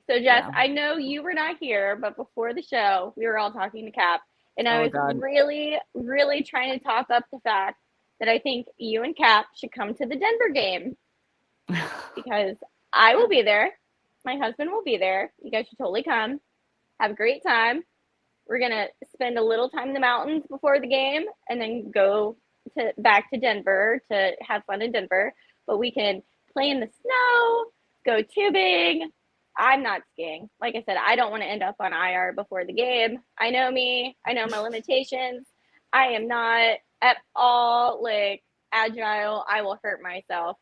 So Jess, I know you were not here, but before the show, we were all talking to Cap, and I was really, really trying to talk up the fact that I think you and Cap should come to the Denver game because I will be there. My husband will be there. You guys should totally come. Have a great time. We're going to spend a little time in the mountains before the game and then go back to Denver to have fun in Denver. But we can play in the snow, go tubing. I'm not skiing. Like I said, I don't want to end up on IR before the game. I know me. I know my limitations. I am not at all like agile. I will hurt myself.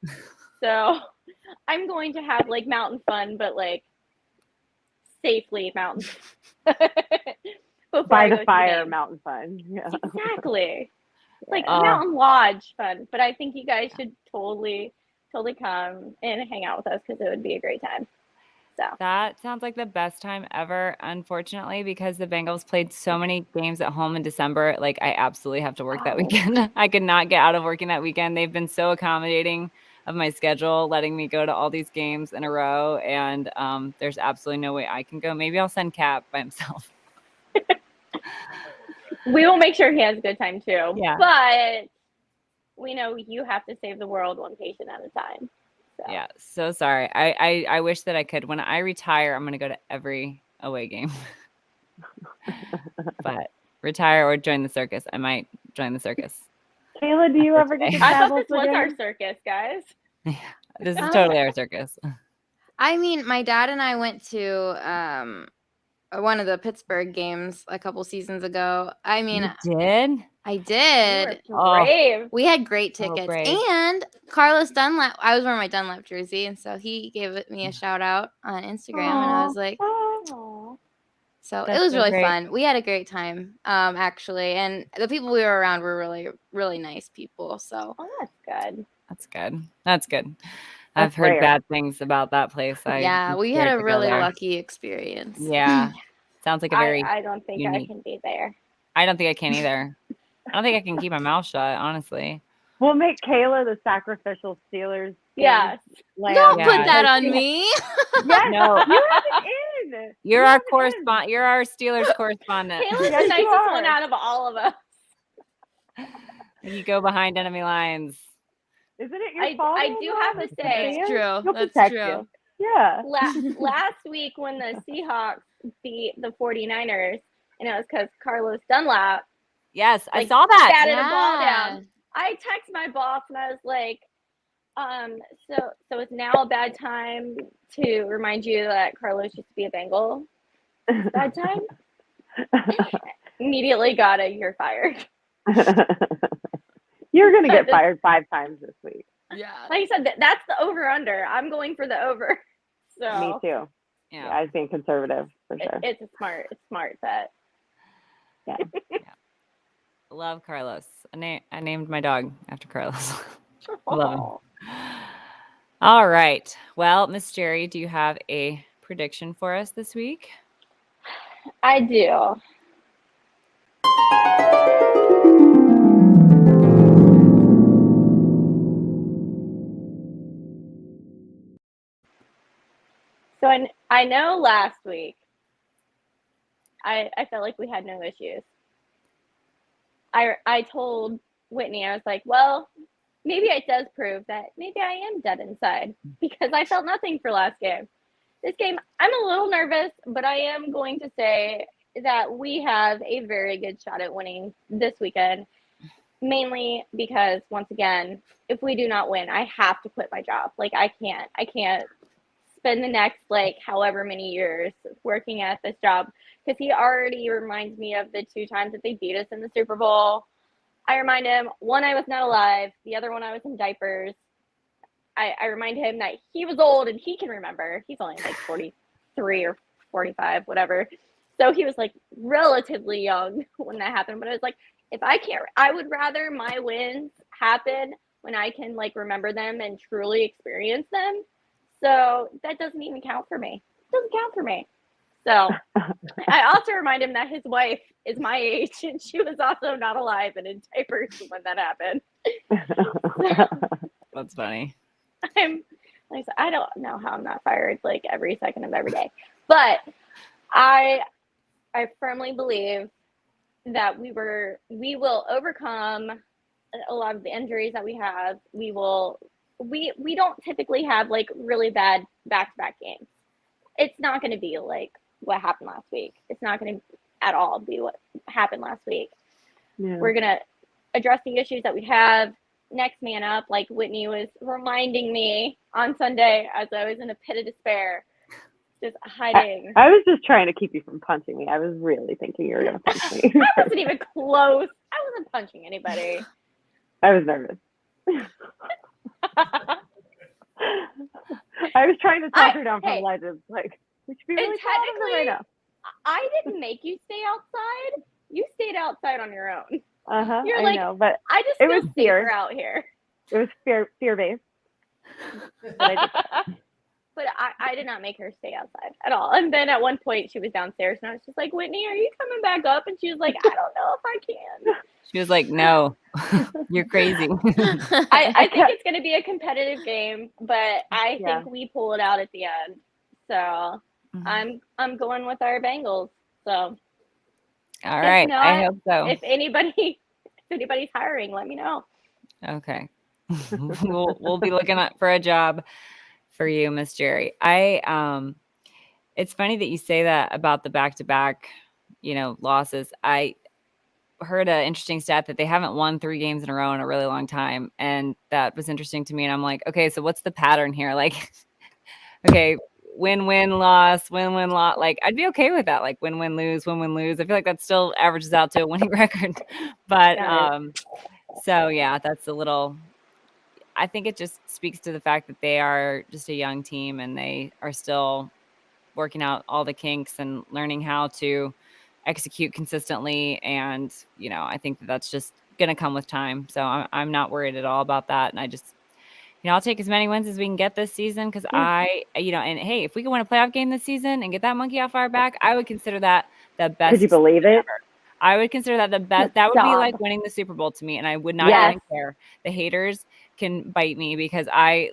So I'm going to have like mountain fun, but like safely mountain. By the fire, mountain fun. Yeah. Exactly. Like mountain lodge fun. But I think you guys should totally come and hang out with us because it would be a great time. So that sounds like the best time ever, unfortunately, because the Bengals played so many games at home in December. Like, I absolutely have to work that weekend. I could not get out of working that weekend. They've been so accommodating of my schedule, letting me go to all these games in a row. And there's absolutely no way I can go. Maybe I'll send Cap by himself. We will make sure he has a good time too. Yeah. But we know you have to save the world one patient at a time. So. Yeah, so sorry. I wish that I could. When I retire, I'm going to go to every away game. But retire or join the circus. I might join the circus. Kayla, do you ever get to travel? I thought this was our circus, guys. Yeah, this is totally our circus. I mean, my dad and I went to one of the Pittsburgh games a couple seasons ago. I mean, you did? I did. Brave. We had great tickets. And Carlos Dunlap, I was wearing my Dunlap jersey, and so he gave me a shout out on Instagram, and I was like, so it was really fun. We had a great time, actually, and the people we were around were really, really nice people. So that's good. That's good. I've heard bad things about that place. We had a really lucky experience. Yeah. Sounds like a very I don't think unique. I can be there. I don't think I can either. I don't think I can keep my mouth shut, honestly. We'll make Kayla the sacrificial Steelers. Yes. Don't put that on me. Yes, no. You have it in. You're our correspondent. You're our Steelers correspondent. Kayla's the nicest one out of all of us. You go behind enemy lines. Isn't it your fault? I do have to say. That's true. That's true. Yeah. Last week when the Seahawks beat the 49ers, and it was because Carlos Dunlap. Yes, I saw that. Batted a ball down. I texted my boss and I was like, so it's now a bad time to remind you that Carlos used to be a Bengal. Bad time? Immediately got it. You're fired. You're going to get fired 5 times this week. Yeah. Like you said, that's the over-under. I'm going for the over. So me too. Yeah, I was being conservative for sure. It's a smart bet. Yeah. Love Carlos. I named my dog after Carlos. Love him. All right. Well, Miss Jerry, do you have a prediction for us this week? I do. So I know last week I felt like we had no issues. I told Whitney, I was like, well, maybe it does prove that maybe I am dead inside because I felt nothing for last game. This game, I'm a little nervous, but I am going to say that we have a very good shot at winning this weekend, mainly because, once again, if we do not win, I have to quit my job. Like, I can't spend the next, like, however many years working at this job because he already reminds me of the 2 times that they beat us in the Super Bowl. I remind him, one, I was not alive. The other one, I was in diapers. I remind him that he was old and he can remember. He's only like 43 or 45, whatever. So he was like relatively young when that happened. But I was like, if I can't, I would rather my wins happen when I can like remember them and truly experience them. So that doesn't even count for me. It doesn't count for me. So I also remind him that his wife is my age and she was also not alive and in diapers when that happened. That's funny. I don't know how I'm not fired like every second of every day, but I firmly believe that we will overcome a lot of the injuries that we have. We don't typically have like really bad back-to-back games. It's not going to be like what happened last week. It's not going to at all be what happened last week. Yeah. We're going to address the issues that we have. Next man up, like Whitney was reminding me on Sunday as I was in a pit of despair, just hiding. I was just trying to keep you from punching me. I was really thinking you were going to punch me. I wasn't even close. I wasn't punching anybody. I was nervous. I was trying to talk her down from the ledges. Like, we should be really proud of her right now. I didn't make you stay outside. You stayed outside on your own. You're like, I know, but I just feel safer out here. It was fear-based. But I did not make her stay outside at all. And then at one point she was downstairs and I was just like, Whitney, are you coming back up? And she was like, I don't know if I can. She was like, no, you're crazy. I think it's going to be a competitive game, but I think we pull it out at the end. So I'm going with our Bengals. So. All right. Not, I hope so. If anybody's hiring, let me know. Okay. we'll be looking for a job for you, Miss Jerry. It's funny that you say that about the back-to-back, losses. I heard an interesting stat that they haven't won 3 games in a row in a really long time. And that was interesting to me. And I'm like, okay, so what's the pattern here? Like, okay, win, loss, win, loss. Like, I'd be okay with that. Like, win, lose, win, lose. I feel like that still averages out to a winning record. But, so yeah, that's a little, I think it just speaks to the fact that they are just a young team and they are still working out all the kinks and learning how to execute consistently. And, I think that's just going to come with time. So I'm not worried at all about that. And I just, I'll take as many wins as we can get this season because and hey, if we can win a playoff game this season and get that monkey off our back, I would consider that the best. Could you believe it? Ever. I would consider that the best. That would be like winning the Super Bowl to me, and I would not even care. The haters can bite me because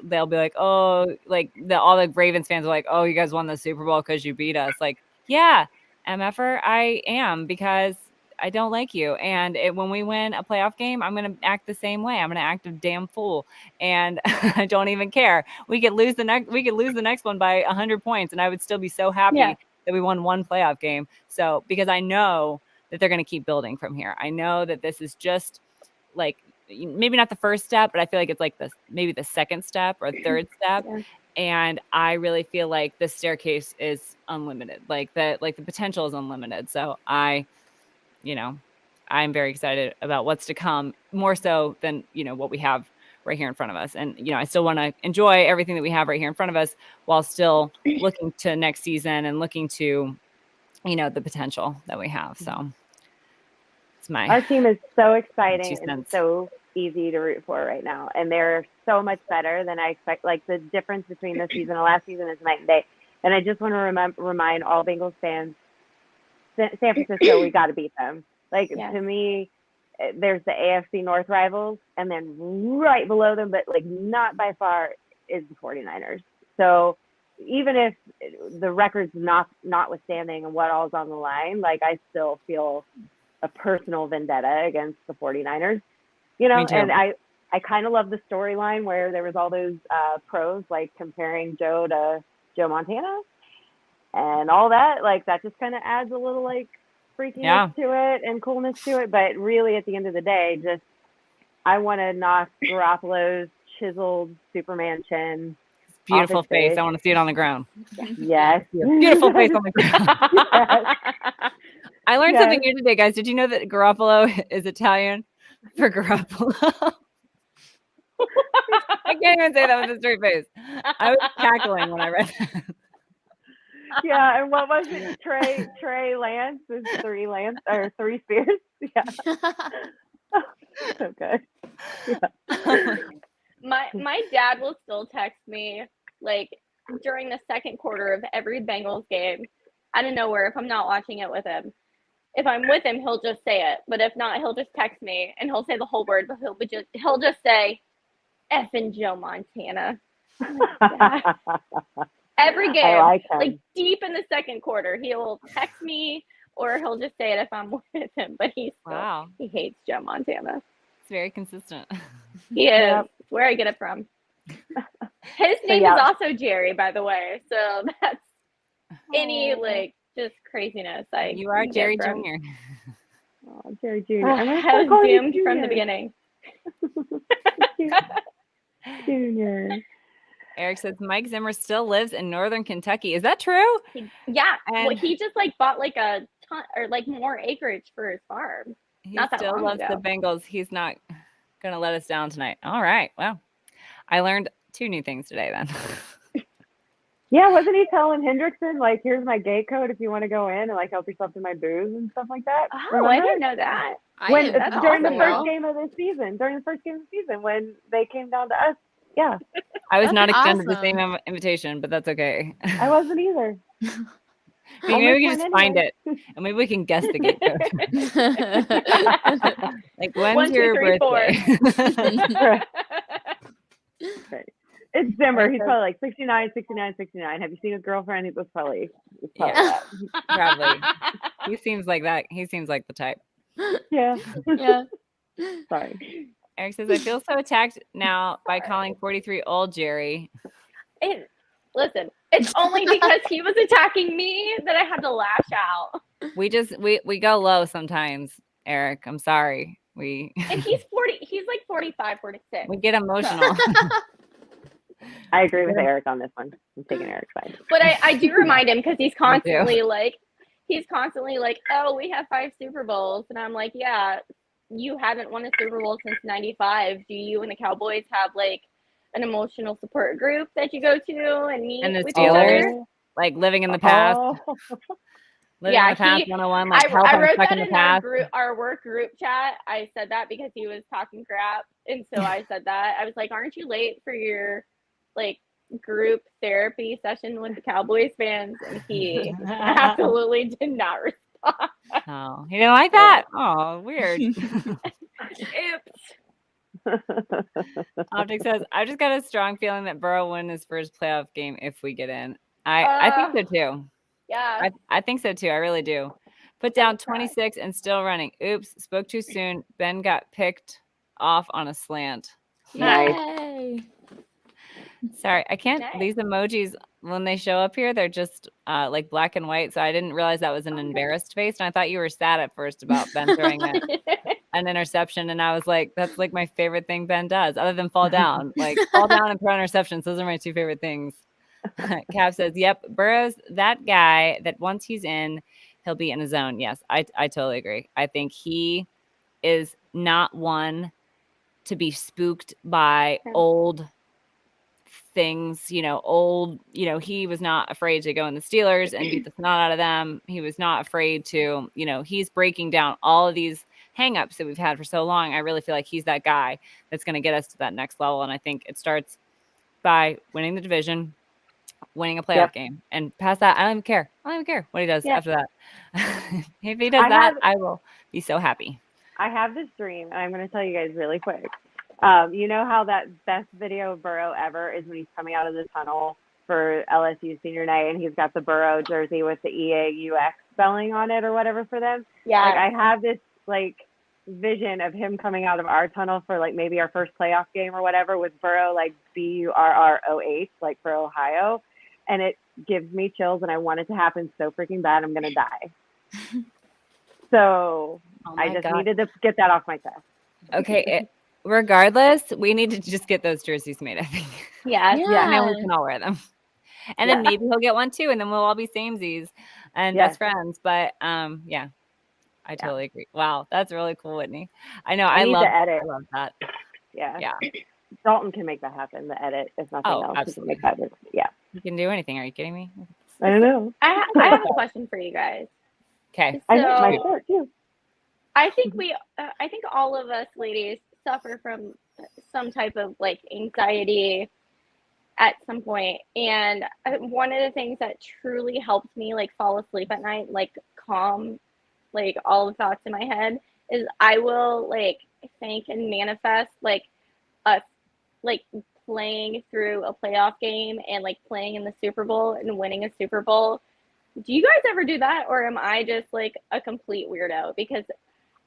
they'll be like, oh, like all the Ravens fans are like, oh, you guys won the Super Bowl because you beat us. Like, yeah, MFer, I am because I don't like you. And when we win a playoff game, I'm going to act the same way. I'm going to act a damn fool. And I don't even care. We could lose the next one by 100 points. And I would still be so happy that we won one playoff game. So, because I know that they're going to keep building from here. I know that this is just like, maybe not the first step, but I feel like it's like maybe the second step or third step. Yeah. And I really feel like the staircase is unlimited. Like the potential is unlimited. So I'm very excited about what's to come, more so than, what we have right here in front of us. And, I still want to enjoy everything that we have right here in front of us while still looking to next season and looking to, the potential that we have. So our team is so exciting and so easy to root for right now. And they're so much better than I expect. Like the difference between this season and last season is night and day. And I just want to remind all Bengals fans, San Francisco, we got to beat them. Like, to me, there's the AFC North rivals, and then right below them, but like not by far, is the 49ers. So even if the record's notwithstanding and what all's on the line, like I still feel a personal vendetta against the 49ers, and I kind of love the storyline where there was all those pros like comparing Joe to Joe Montana and all that. Like that just kind of adds a little like freakiness to it and coolness to it. But really at the end of the day, just I want to knock Garoppolo's chiseled Superman chin. Beautiful face. I want to see it on the ground. Yes. Beautiful face on the ground. Yes. I learned something new today, guys. Did you know that Garoppolo is Italian for Garoppolo? I can't even say that with a straight face. I was cackling when I read that. Yeah, and what was it? Trey Lance is 3 Lance or 3 Spears. Yeah. Okay. Yeah. My dad will still text me like during the second quarter of every Bengals game out of nowhere if I'm not watching it with him. If I'm with him, he'll just say it. But if not, he'll just text me and he'll say the whole word, but he'll just say effing Joe Montana. Every game, like deep in the second quarter, he'll text me or he'll just say it if I'm with him. But he hates Joe Montana. It's very consistent. He is. Yep. Where I get it from. His name is also Jerry, by the way. So that's any like just craziness. You are Jerry Jr. Oh, Jerry Jr. I was doomed from the beginning. Junior. Eric says Mike Zimmer still lives in Northern Kentucky. Is that true? Well, he just like bought like a ton or like more acreage for his farm. He still loves the Bengals. He's not gonna let us down tonight. All right. Well, I learned 2 new things today then. Yeah, wasn't he telling Hendrickson, like, here's my gate code if you want to go in and like help yourself to my booze and stuff like that? Oh, remember? I didn't know that. During the first game of the season, when they came down to us. Yeah. I was not extended the same invitation, but that's okay. I wasn't either. Maybe we can just find it, and maybe we can guess the gate code. Like, when's 1, 2, your 3, birthday? Right. It's Zimmer. He's probably like 69. Have you seen his girlfriend? It's probably that. Probably. He seems like that. He seems like the type. Yeah. Yeah. Sorry. Eric says, I feel so attacked now by calling 43 old Jerry. Listen, it's only because he was attacking me that I had to lash out. We go low sometimes, Eric. I'm sorry. And he's 40. He's like 45, 46. We get emotional. I agree with Eric on this one. I'm taking Eric's side. But I do remind him because he's constantly like, oh, we have 5 Super Bowls. And I'm like, yeah, you haven't won a Super Bowl since 95. Do you and the Cowboys have like an emotional support group that you go to and meet and the with Steelers, like living in the past? Living in the past 101, like I wrote that in our work group chat. I said that because he was talking crap. And so I said that. I was like, aren't you late for your like group therapy session with the Cowboys fans? And he absolutely did not respond. Oh, he didn't like that? Oh, weird. Oops. Optic says, I just got a strong feeling that Burrow win his first playoff game if we get in. I think so too. Yeah. I think so too. I really do. Put down 26 and still running. Oops, spoke too soon. Ben got picked off on a slant. Yay. Sorry, I can't. These emojis, when they show up here, they're just like black and white. So I didn't realize that was an embarrassed face. And I thought you were sad at first about Ben throwing an interception. And I was like, that's like my favorite thing Ben does, other than fall down. Like fall down and throw interceptions. Those are my 2 favorite things. Cap says, yep, Burrow's that guy that once he's in, he'll be in a zone. Yes, I totally agree. I think he is not one to be spooked by old things, he was not afraid to go in the Steelers and beat the snot out of them. He was not afraid to, he's breaking down all of these hangups that we've had for so long. I really feel like he's that guy that's going to get us to that next level. And I think it starts by winning the division, winning a playoff game, and past that, I don't even care. What he does after that. If he does I will be so happy. I have this dream, and I'm going to tell you guys really quick. You know how that best video of Burrow ever is when he's coming out of the tunnel for LSU senior night, and he's got the Burrow jersey with the EAUX spelling on it or whatever for them? Yeah. Like, I have this, like, vision of him coming out of our tunnel for, like, maybe our first playoff game or whatever with Burrow, like, BURROH, like, for Ohio. And it gives me chills, and I want it to happen so freaking bad I'm going to die. So I just needed to get that off my chest. Okay, regardless, we need to just get those jerseys made, I think. Yeah. And then we can all wear them. And then maybe he'll get one too, and then we'll all be samesies and best friends. But I totally agree. Wow, that's really cool, Whitney. I know. I love that. Yeah. Dalton can make that happen. The edit, if nothing else. Absolutely. Yeah. You can do anything. Are you kidding me? I don't know. I have a question for you guys. Okay. I know my shirt too. I think I think all of us ladies suffer from some type of like anxiety at some point. And one of the things that truly helps me like fall asleep at night, like calm, like all the thoughts in my head, is I will like think and manifest like us like playing through a playoff game and like playing in the Super Bowl and winning a Super Bowl. Do you guys ever do that, or am I just like a complete weirdo? Because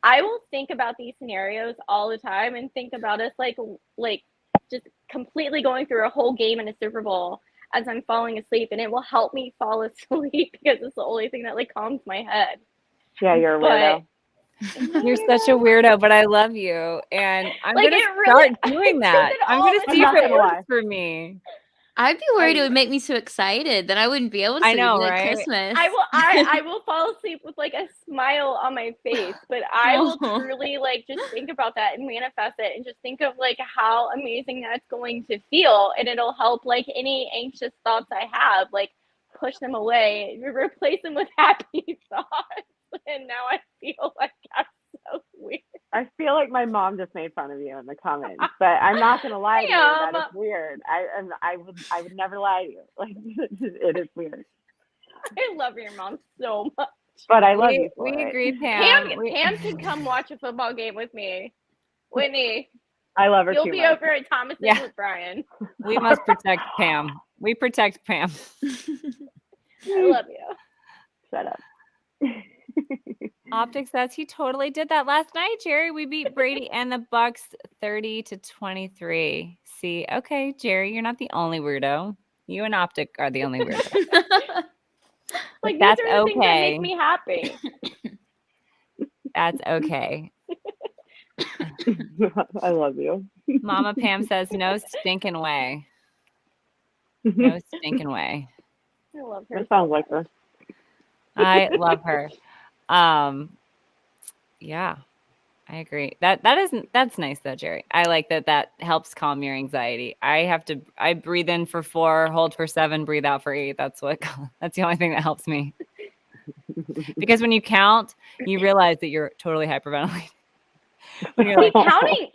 I will think about these scenarios all the time and think about us like just completely going through a whole game in a Super Bowl as I'm falling asleep, and it will help me fall asleep because it's the only thing that like calms my head. Yeah, you're a weirdo. You're such a weirdo, but I love you, and I'm Like, gonna it really- start doing that. I'm all gonna the see if time. it works for me. I'd be worried it would make me so excited that I wouldn't be able to I sleep know, like right? Christmas. I will fall asleep with like a smile on my face, but I will truly like just think about that and manifest it and just think of like how amazing that's going to feel, and it'll help like any anxious thoughts I have, like push them away, replace them with happy thoughts. And now I feel like I'm so weird. I feel like my mom just made fun of you in the comments, but I'm not gonna lie to you. That is weird. I would never lie to you. Like, it is weird. I love your mom so much. But I love you. We agree, Pam. Pam can come watch a football game with me. Whitney, I love her you'll too be much. over at Thomas's with Brian. We must protect Pam. We protect Pam. I love you. Shut up. Optic says he totally did that last night, Jerry. We beat Brady and the Bucks 30-23. See, okay, Jerry, you're not the only weirdo. You and Optic are the only weirdo. Like, that's these are the things that okay. make me happy. That's okay. I love you. Mama Pam says no stinking way. No stinking way. I love her. That sounds like her. I love her. Yeah, I agree. That's nice though, Jerry. I like that helps calm your anxiety. I breathe in for 4, hold for 7, breathe out for 8. That's the only thing that helps me. Because when you count, you realize that you're totally hyperventilating. When you're like, counting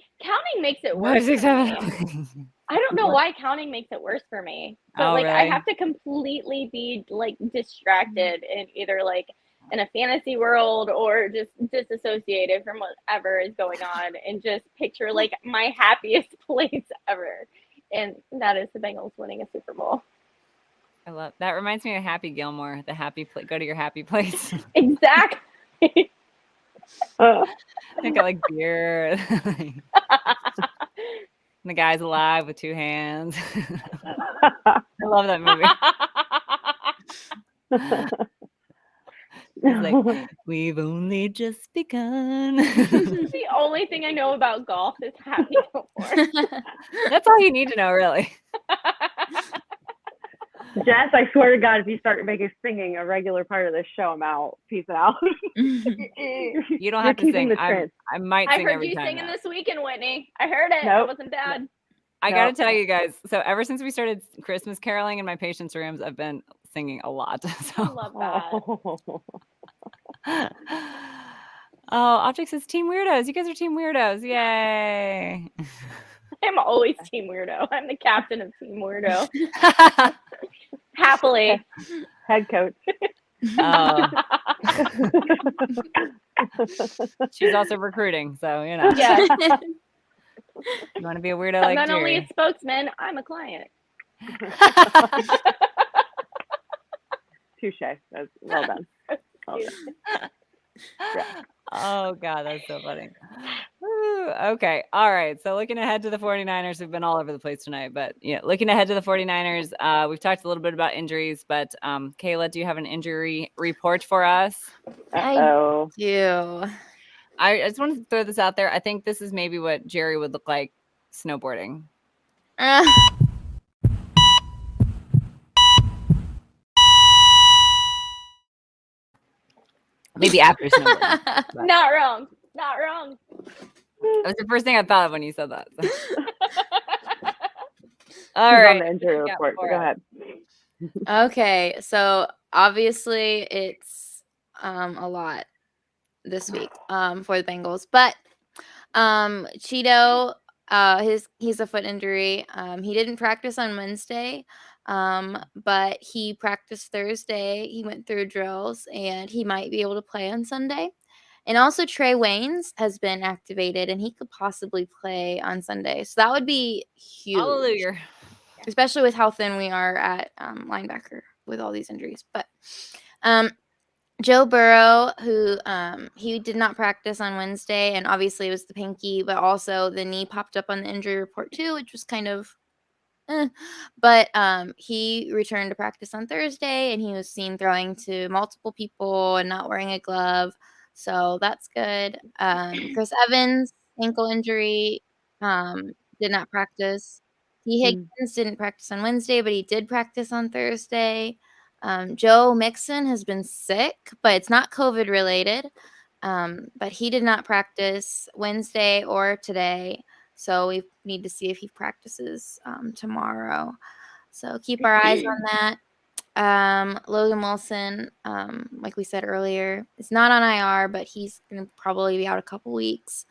makes it worse. 5, 6, 7. I don't know why counting makes it worse for me. But really? I have to completely be like distracted and either like in a fantasy world or just disassociated from whatever is going on and just picture like my happiest place ever. And that is the Bengals winning a Super Bowl. I love that. Reminds me of Happy Gilmore, the happy place. Go to your happy place. Exactly. I got like beer. The guy's alive with 2 hands. I love that movie. It's like, we've only just begun. The only thing I know about golf is Happy Gilmore. That's all you need to know, really. Jess, I swear to God, if you start making singing a regular part of this show, I'm out. Peace out. You don't have to sing. I might sing heard every you time. singing this weekend, Whitney. I heard it. Nope. It wasn't bad. I got to tell you guys, so ever since we started Christmas caroling in my patients' rooms, I've been singing a lot. So. I love that. Oh, Optic says Team Weirdos. You guys are Team Weirdos. Yay. I'm always Team Weirdo. I'm the captain of Team Weirdo. Happily. Head coach. She's also recruiting, so you know. Yeah. You want to be a weirdo I'm like not Jerry. only a spokesman, I'm a client. Touche. That's well done. Well done. Yeah. Oh God, that's so funny. Woo. Okay. All right. So looking ahead to the 49ers, we've been all over the place tonight, but yeah, looking ahead to the 49ers, we've talked a little bit about injuries, but Kayla, do you have an injury report for us? Uh-oh. I do. I just wanted to throw this out there. I think this is maybe what Jerry would look like snowboarding. Maybe after snowboarding. Not wrong. Not wrong. That was the first thing I thought of when you said that. So. All She's right. on the injury report. So go ahead. Okay, so obviously it's a lot this week for the Bengals, but Cheeto He's a foot injury. He didn't practice on Wednesday, but he practiced Thursday. He went through drills, and he might be able to play on Sunday. And also Trey Waynes has been activated, and he could possibly play on Sunday. So that would be huge. Hallelujah. Especially with how thin we are at linebacker with all these injuries. But Joe Burrow, who he did not practice on Wednesday, and obviously it was the pinky, but also the knee popped up on the injury report too, which was kind of but he returned to practice on Thursday, and he was seen throwing to multiple people and not wearing a glove. So that's good. Chris Evans, ankle injury, did not practice. T. Higgins didn't practice on Wednesday, but he did practice on Thursday. Joe Mixon has been sick, but it's not COVID related. But he did not practice Wednesday or today. So we need to see if he practices tomorrow. So keep our eyes on that. Logan Wilson, like we said earlier, is not on IR, but he's going to probably be out a couple weeks.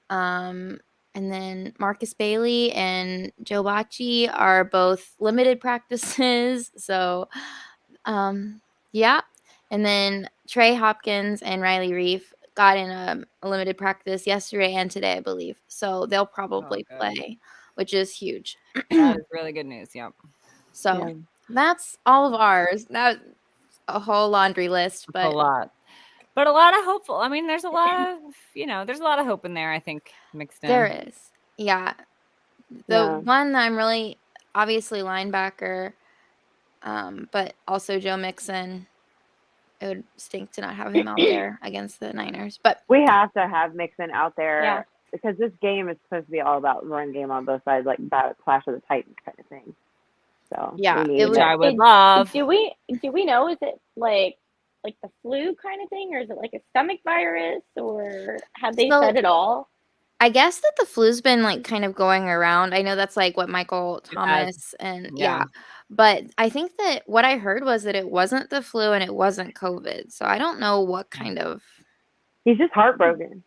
And then Marcus Bailey and Joe Bacci are both limited practices. So, yeah. And then Trey Hopkins and Riley Reef got in a limited practice yesterday and today, I believe. So they'll probably play, which is huge. That is really good news. Yep. So that's all of ours. That's a whole laundry list, but a lot. But a lot of hopeful. I mean, there's a lot of, there's a lot of hope in there, I think, mixed in. There is. Yeah. The one that I'm really, obviously linebacker, but also Joe Mixon. It would stink to not have him out there against the Niners. But we have to have Mixon out there because this game is supposed to be all about run game on both sides, like about Clash of the Titans kind of thing. So yeah, I would love. Do we know, is it like the flu kind of thing, or is it like a stomach virus, or have they said it all? I guess that the flu's been like kind of going around. I know that's like what Michael Thomas and but I think that what I heard was that it wasn't the flu and it wasn't COVID. So I don't know what kind of. He's just heartbroken.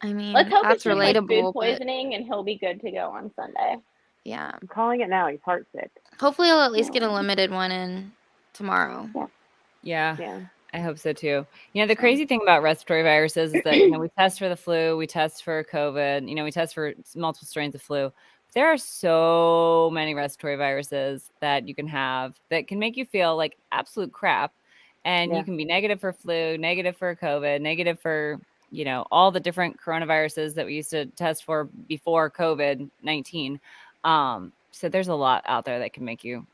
I mean, let's hope that's it's relatable. Like food poisoning, and he'll be good to go on Sunday. Yeah, I'm calling it now. He's heart sick. Hopefully, he'll at least get a limited one in tomorrow. Yeah. I hope so too. The crazy thing about respiratory viruses is that we test for the flu, we test for COVID, we test for multiple strains of flu. There are so many respiratory viruses that you can have that can make you feel like absolute crap. And you can be negative for flu, negative for COVID, negative for, all the different coronaviruses that we used to test for before COVID-19. So there's a lot out there that can make you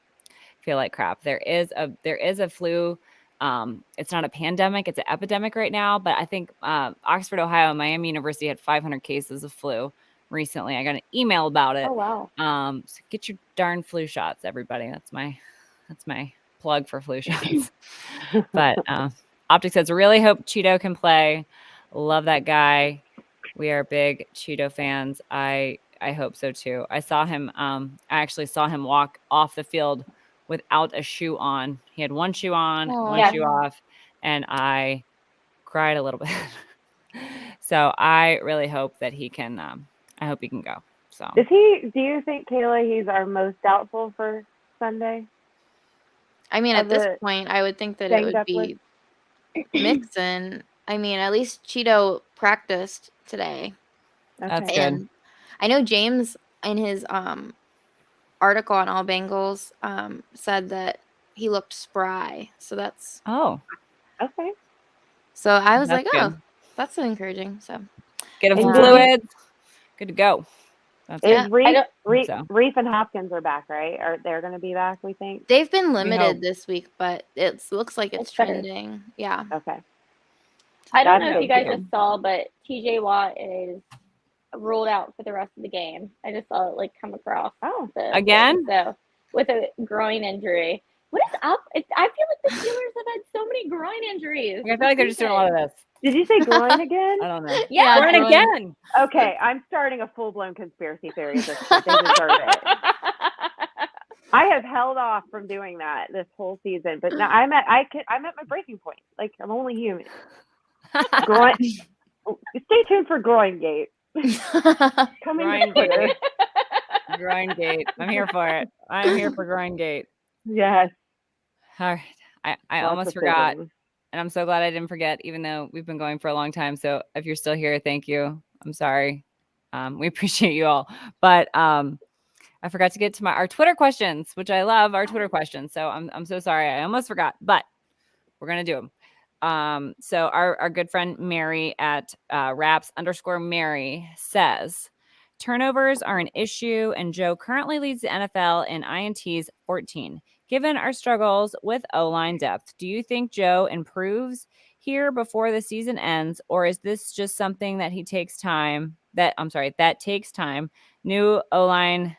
feel like crap. There is a flu. It's not a pandemic, it's an epidemic right now, but I think Oxford, Ohio, and Miami University had 500 cases of flu recently. I got an email about it. Oh, wow. So get your darn flu shots, everybody. That's my plug for flu shots. But Optic says, really hope Cheeto can play. Love that guy. We are big Cheeto fans. I hope so too. I actually saw him walk off the field without a shoe on. He had one shoe on, one shoe off, and I cried a little bit. So I really hope that he can. I hope he can go. So do you think, Kayla, he's our most doubtful for Sunday? I mean, at this point, I would think that it would be Mixon. I mean, at least Cheeto practiced today. That's and good. I know James in his article on All Bengals said that he looked spry. So that's okay. So I was That's like, good. that's encouraging. So get him some fluids. Good to go. That's Reef and Hopkins are back, right? Or they're going to be back, we think? They've been limited this week, but it looks like it's trending. Yeah. Okay. I don't know if you guys just saw, but TJ Watt is ruled out for the rest of the game. I just saw it come across. Again? So with a groin injury. What is up? I feel like the Steelers have had so many groin injuries. I feel like they're just doing a lot of this. Did you say groin again? I don't know. Yeah, groin again. Okay, I'm starting a full-blown conspiracy theory. They deserve it. I have held off from doing that this whole season, but now I'm at my breaking point. I'm only human. Groin. Stay tuned for Groin Gate. Coming to Twitter. Groin gate. I'm here for it. I'm here for groin gate. Yes. All right. I almost forgot. And I'm so glad I didn't forget, even though we've been going for a long time. So if you're still here, thank you. I'm sorry. We appreciate you all. But I forgot to get to our Twitter questions, which I love our Twitter questions. So I'm so sorry. I almost forgot, but we're going to do them. So our good friend Mary at raps_Mary says, turnovers are an issue, and Joe currently leads the NFL in INTs 14. Given our struggles with O-line depth, do you think Joe improves here before the season ends, or is this just something that takes time? That takes time. New O-line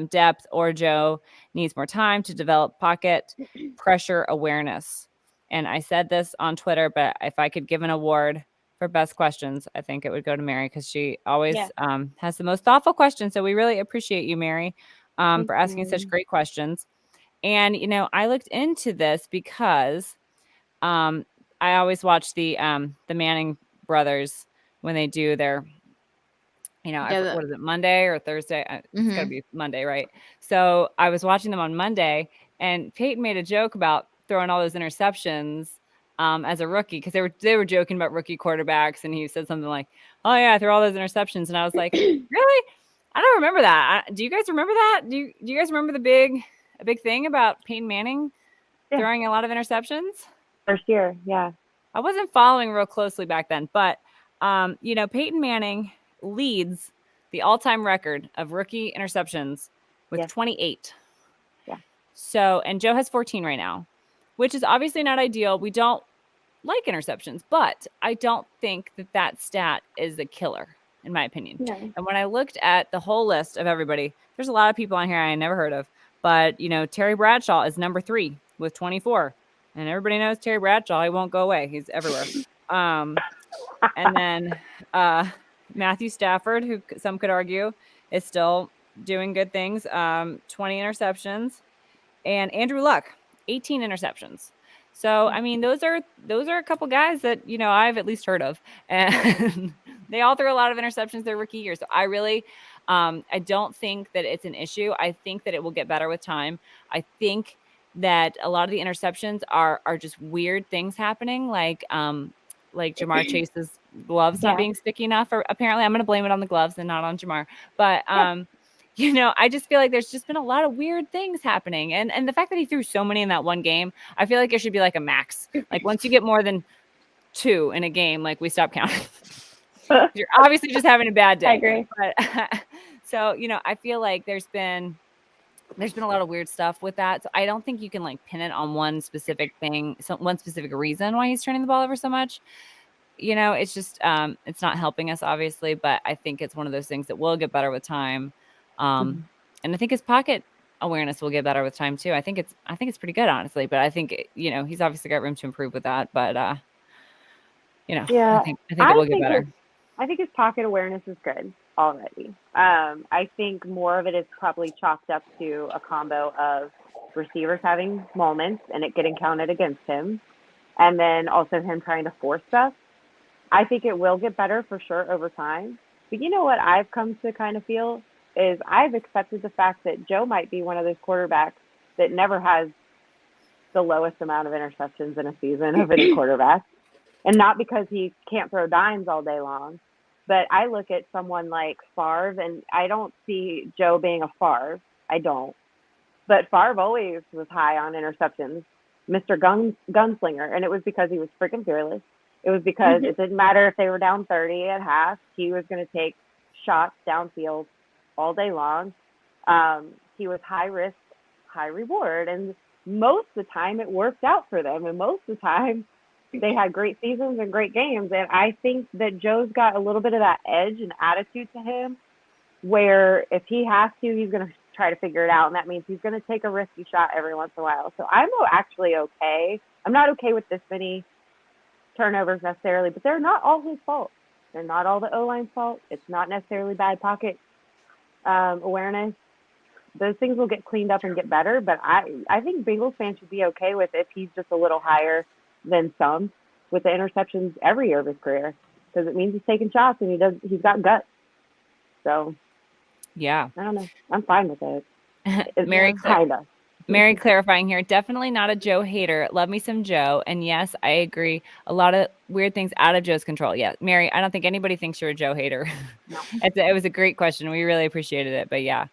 depth, or Joe needs more time to develop pocket pressure awareness. And I said this on Twitter, but if I could give an award for best questions, I think it would go to Mary, because she always has the most thoughtful questions. So we really appreciate you, Mary, for asking such great questions. And, I looked into this because I always watch the Manning brothers when they do their, what is it, Monday or Thursday? It's got to be Monday, right? So I was watching them on Monday, and Peyton made a joke about throwing all those interceptions as a rookie, because they were joking about rookie quarterbacks, and he said something like, "Oh yeah, I threw all those interceptions," and I was like, "Really? I don't remember that. Do you guys remember that? Do you guys remember a big thing about Peyton Manning throwing a lot of interceptions?" First year, yeah. I wasn't following real closely back then, but Peyton Manning leads the all-time record of rookie interceptions with 28. Yeah. So, and Joe has 14 right now, which is obviously not ideal. We don't like interceptions, but I don't think that stat is a killer, in my opinion. No. And when I looked at the whole list of everybody, there's a lot of people on here I never heard of, but Terry Bradshaw is number 3 with 24. And everybody knows Terry Bradshaw. He won't go away. He's everywhere. And then Matthew Stafford, who some could argue is still doing good things, 20 interceptions. And Andrew Luck, 18 interceptions. So, I mean, those are a couple guys that, I've at least heard of. And they all threw a lot of interceptions their rookie year. So I really, I don't think that it's an issue. I think that it will get better with time. I think that a lot of the interceptions are just weird things happening, like Jamar Chase's gloves not being sticky enough. Or apparently, I'm going to blame it on the gloves and not on Jamar. But I just feel like there's just been a lot of weird things happening, and the fact that he threw so many in that one game, I feel like it should be like a max. Like once you get more than 2 in a game, like we stop counting. You're obviously just having a bad day. I agree. But so I feel like there's been a lot of weird stuff with that. So I don't think you can pin it on one specific thing, one specific reason why he's turning the ball over so much. It's just it's not helping us, obviously, but I think it's one of those things that will get better with time. And I think his pocket awareness will get better with time too. I think it's pretty good, honestly, but I think he's obviously got room to improve with that. But I think it will get better. I think his pocket awareness is good already. I think more of it is probably chalked up to a combo of receivers having moments and it getting counted against him, and then also him trying to force stuff. I think it will get better for sure over time. But you know what I've come to kind of feel is I've accepted the fact that Joe might be one of those quarterbacks that never has the lowest amount of interceptions in a season of any quarterback. And not because he can't throw dimes all day long, but I look at someone like Favre, and I don't see Joe being a Favre. I don't. But Favre always was high on interceptions, Mr. Gunslinger, and it was because he was freaking fearless. It was because it didn't matter if they were down 30 at half. He was going to take shots downfield all day long. He was high risk, high reward. And most of the time it worked out for them. And most of the time they had great seasons and great games. And I think that Joe's got a little bit of that edge and attitude to him where if he has to, he's going to try to figure it out. And that means he's going to take a risky shot every once in a while. So I'm actually okay. I'm not okay with this many turnovers necessarily, but they're not all his fault. They're not all the O-line's fault. It's not necessarily bad pocket awareness. Those things will get cleaned up and get better, but I think Bengals fans should be okay with if he's just a little higher than some with the interceptions every year of his career, because it means he's taking shots and he's got guts. So yeah, I don't know. I'm fine with it. Mary, kind of. Mary clarifying here, definitely not a Joe hater. Love me some Joe. And yes, I agree. A lot of weird things out of Joe's control. Yeah, Mary, I don't think anybody thinks you're a Joe hater. No. It was a great question. We really appreciated it. But yeah,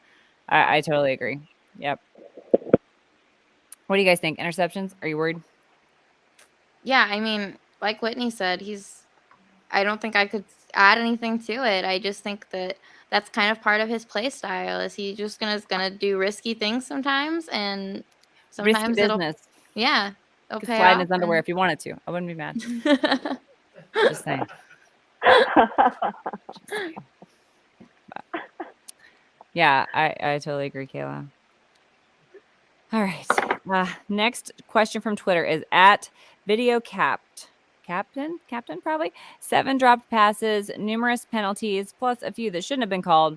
I totally agree. Yep. What do you guys think? Interceptions? Are you worried? Yeah, I mean, like Whitney said, I don't think I could add anything to it. I just think that that's kind of part of his play style. Is he just gonna do risky things sometimes, and Risky sometimes it'll business. it'll Could pay slide in off. his underwear if you wanted to. I wouldn't be mad. Just saying. But, yeah, I totally agree, Kayla. All right. Next question from Twitter is at video captain probably 7 dropped passes, numerous penalties, plus a few that shouldn't have been called.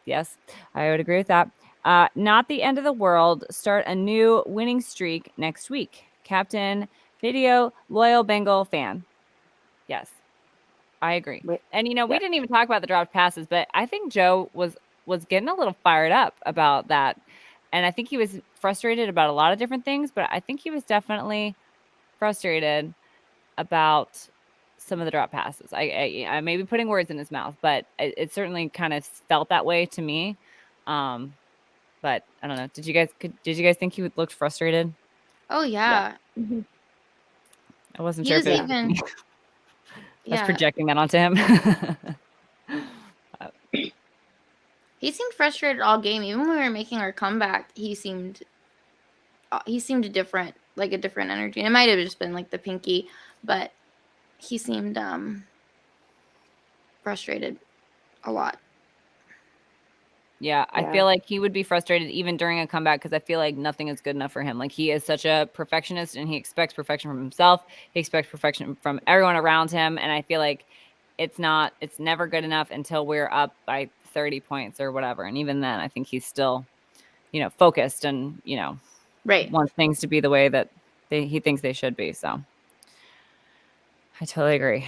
Yes, I would agree with that. Not the end of the world. Start a new winning streak next week. Captain, video, loyal Bengal fan. Yes, I agree. And we didn't even talk about the dropped passes, but I think Joe was getting a little fired up about that. And I think he was frustrated about a lot of different things, but I think he was definitely frustrated about some of the drop passes. I may be putting words in his mouth, but it certainly kind of felt that way to me. But I don't know. Did you guys think he looked frustrated? Oh yeah. I wasn't He sure was if even I was projecting that onto him. He seemed frustrated all game. Even when we were making our comeback, he seemed different, like a different energy. And it might have just been like the pinky, but he seemed frustrated a lot. Yeah, I feel like he would be frustrated even during a comeback because I feel like nothing is good enough for him. Like he is such a perfectionist and he expects perfection from himself. He expects perfection from everyone around him. And I feel like it's never good enough until we're up by 30 points or whatever. And even then, I think he's still, focused and, right, wants things to be the way that he thinks they should be. So I totally agree.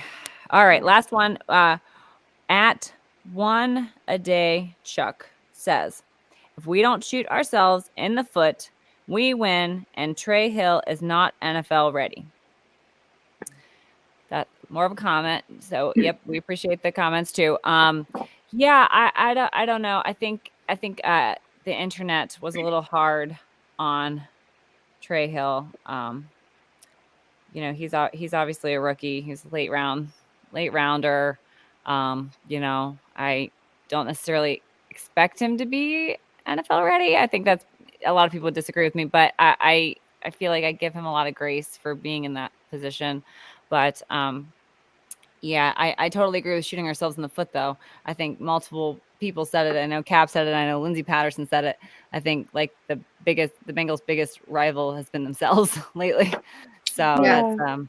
All right, last one. At one a day, Chuck says, if we don't shoot ourselves in the foot, we win, and Trey Hill is not NFL ready. That's more of a comment. So, yep, we appreciate the comments too. Yeah, I don't know. I think the internet was a little hard on Trey Hill. He's obviously a rookie. He's a late rounder. I don't necessarily expect him to be NFL ready. I think that's a lot of people disagree with me, but I feel like I give him a lot of grace for being in that position. But yeah, I totally agree with shooting ourselves in the foot, though. I think multiple people said it. I know Cap said it. I know Lindsey Patterson said it. I think like the Bengals' biggest rival has been themselves lately. So that's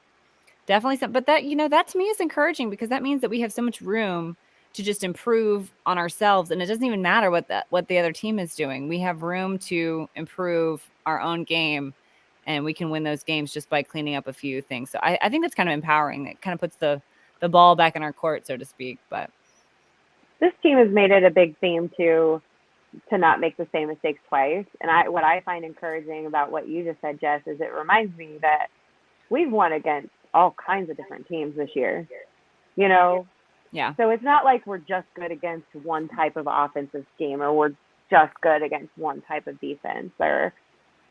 definitely something. But that to me is encouraging because that means that we have so much room to just improve on ourselves, and it doesn't even matter what the other team is doing. We have room to improve our own game, and we can win those games just by cleaning up a few things. So I think that's kind of empowering. It kind of puts the ball back in our court, so to speak. But this team has made it a big theme to not make the same mistakes twice. And what I find encouraging about what you just said, Jess, is it reminds me that we've won against all kinds of different teams this year. Yeah. So it's not like we're just good against one type of offensive scheme or we're just good against one type of defense or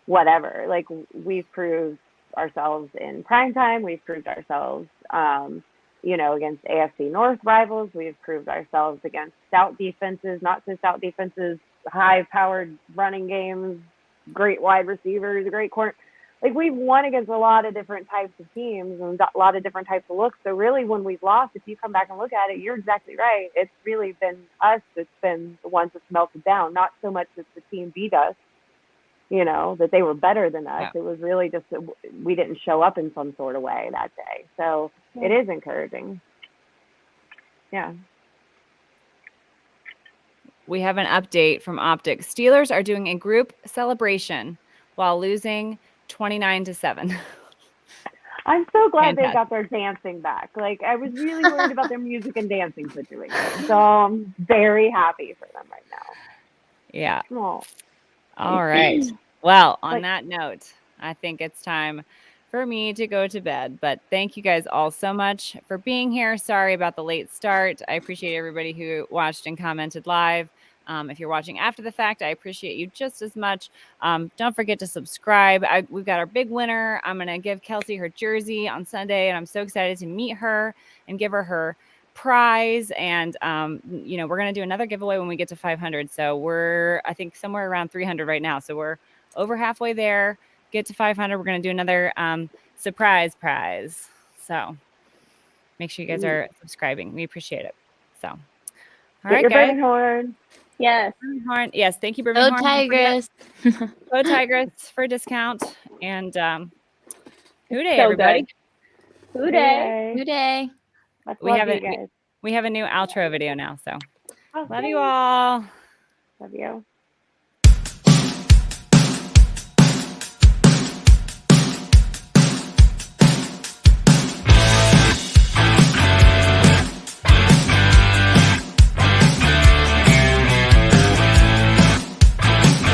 whatever. Like we've proved ourselves in primetime. We've proved ourselves, against AFC North rivals. We've proved ourselves against stout defenses, not so stout defenses, high-powered running games, great wide receivers, a great corner. Like we've won against a lot of different types of teams and got a lot of different types of looks. So really when we've lost, if you come back and look at it, you're exactly right. It's really been us that's been the ones that's melted down, not so much that the team beat us, that they were better than us. Yeah. It was really just that we didn't show up in some sort of way that day. So it is encouraging. Yeah. We have an update from Optics. Steelers are doing a group celebration while losing 29-7. I'm so glad they Fantastic. got their dancing back. Like, I was really worried about their music and dancing situation. So I'm very happy for them right now. Yeah. Oh. All right. Well, on that note, I think it's time for me to go to bed. But thank you guys all so much for being here. Sorry about the late start. I appreciate everybody who watched and commented live. If you're watching after the fact, I appreciate you just as much. Don't forget to subscribe. We've got our big winner. I'm going to give Kelsey her jersey on Sunday, and I'm so excited to meet her and give her prize. And we're going to do another giveaway when we get to 500. So we're, I think, somewhere around 300 right now. So we're over halfway there. Get to 500. We're going to do another surprise prize. So make sure you guys are subscribing. We appreciate it. So, all right, your guys. Bourbon horn. Yes. Bourbon horn. Yes. Thank you, Bourbon horn. Tigress. Go Tigress for a discount. And Hoo day, So everybody. good. Hoo day. Good day. We have a new outro video now. So love you all. Love you.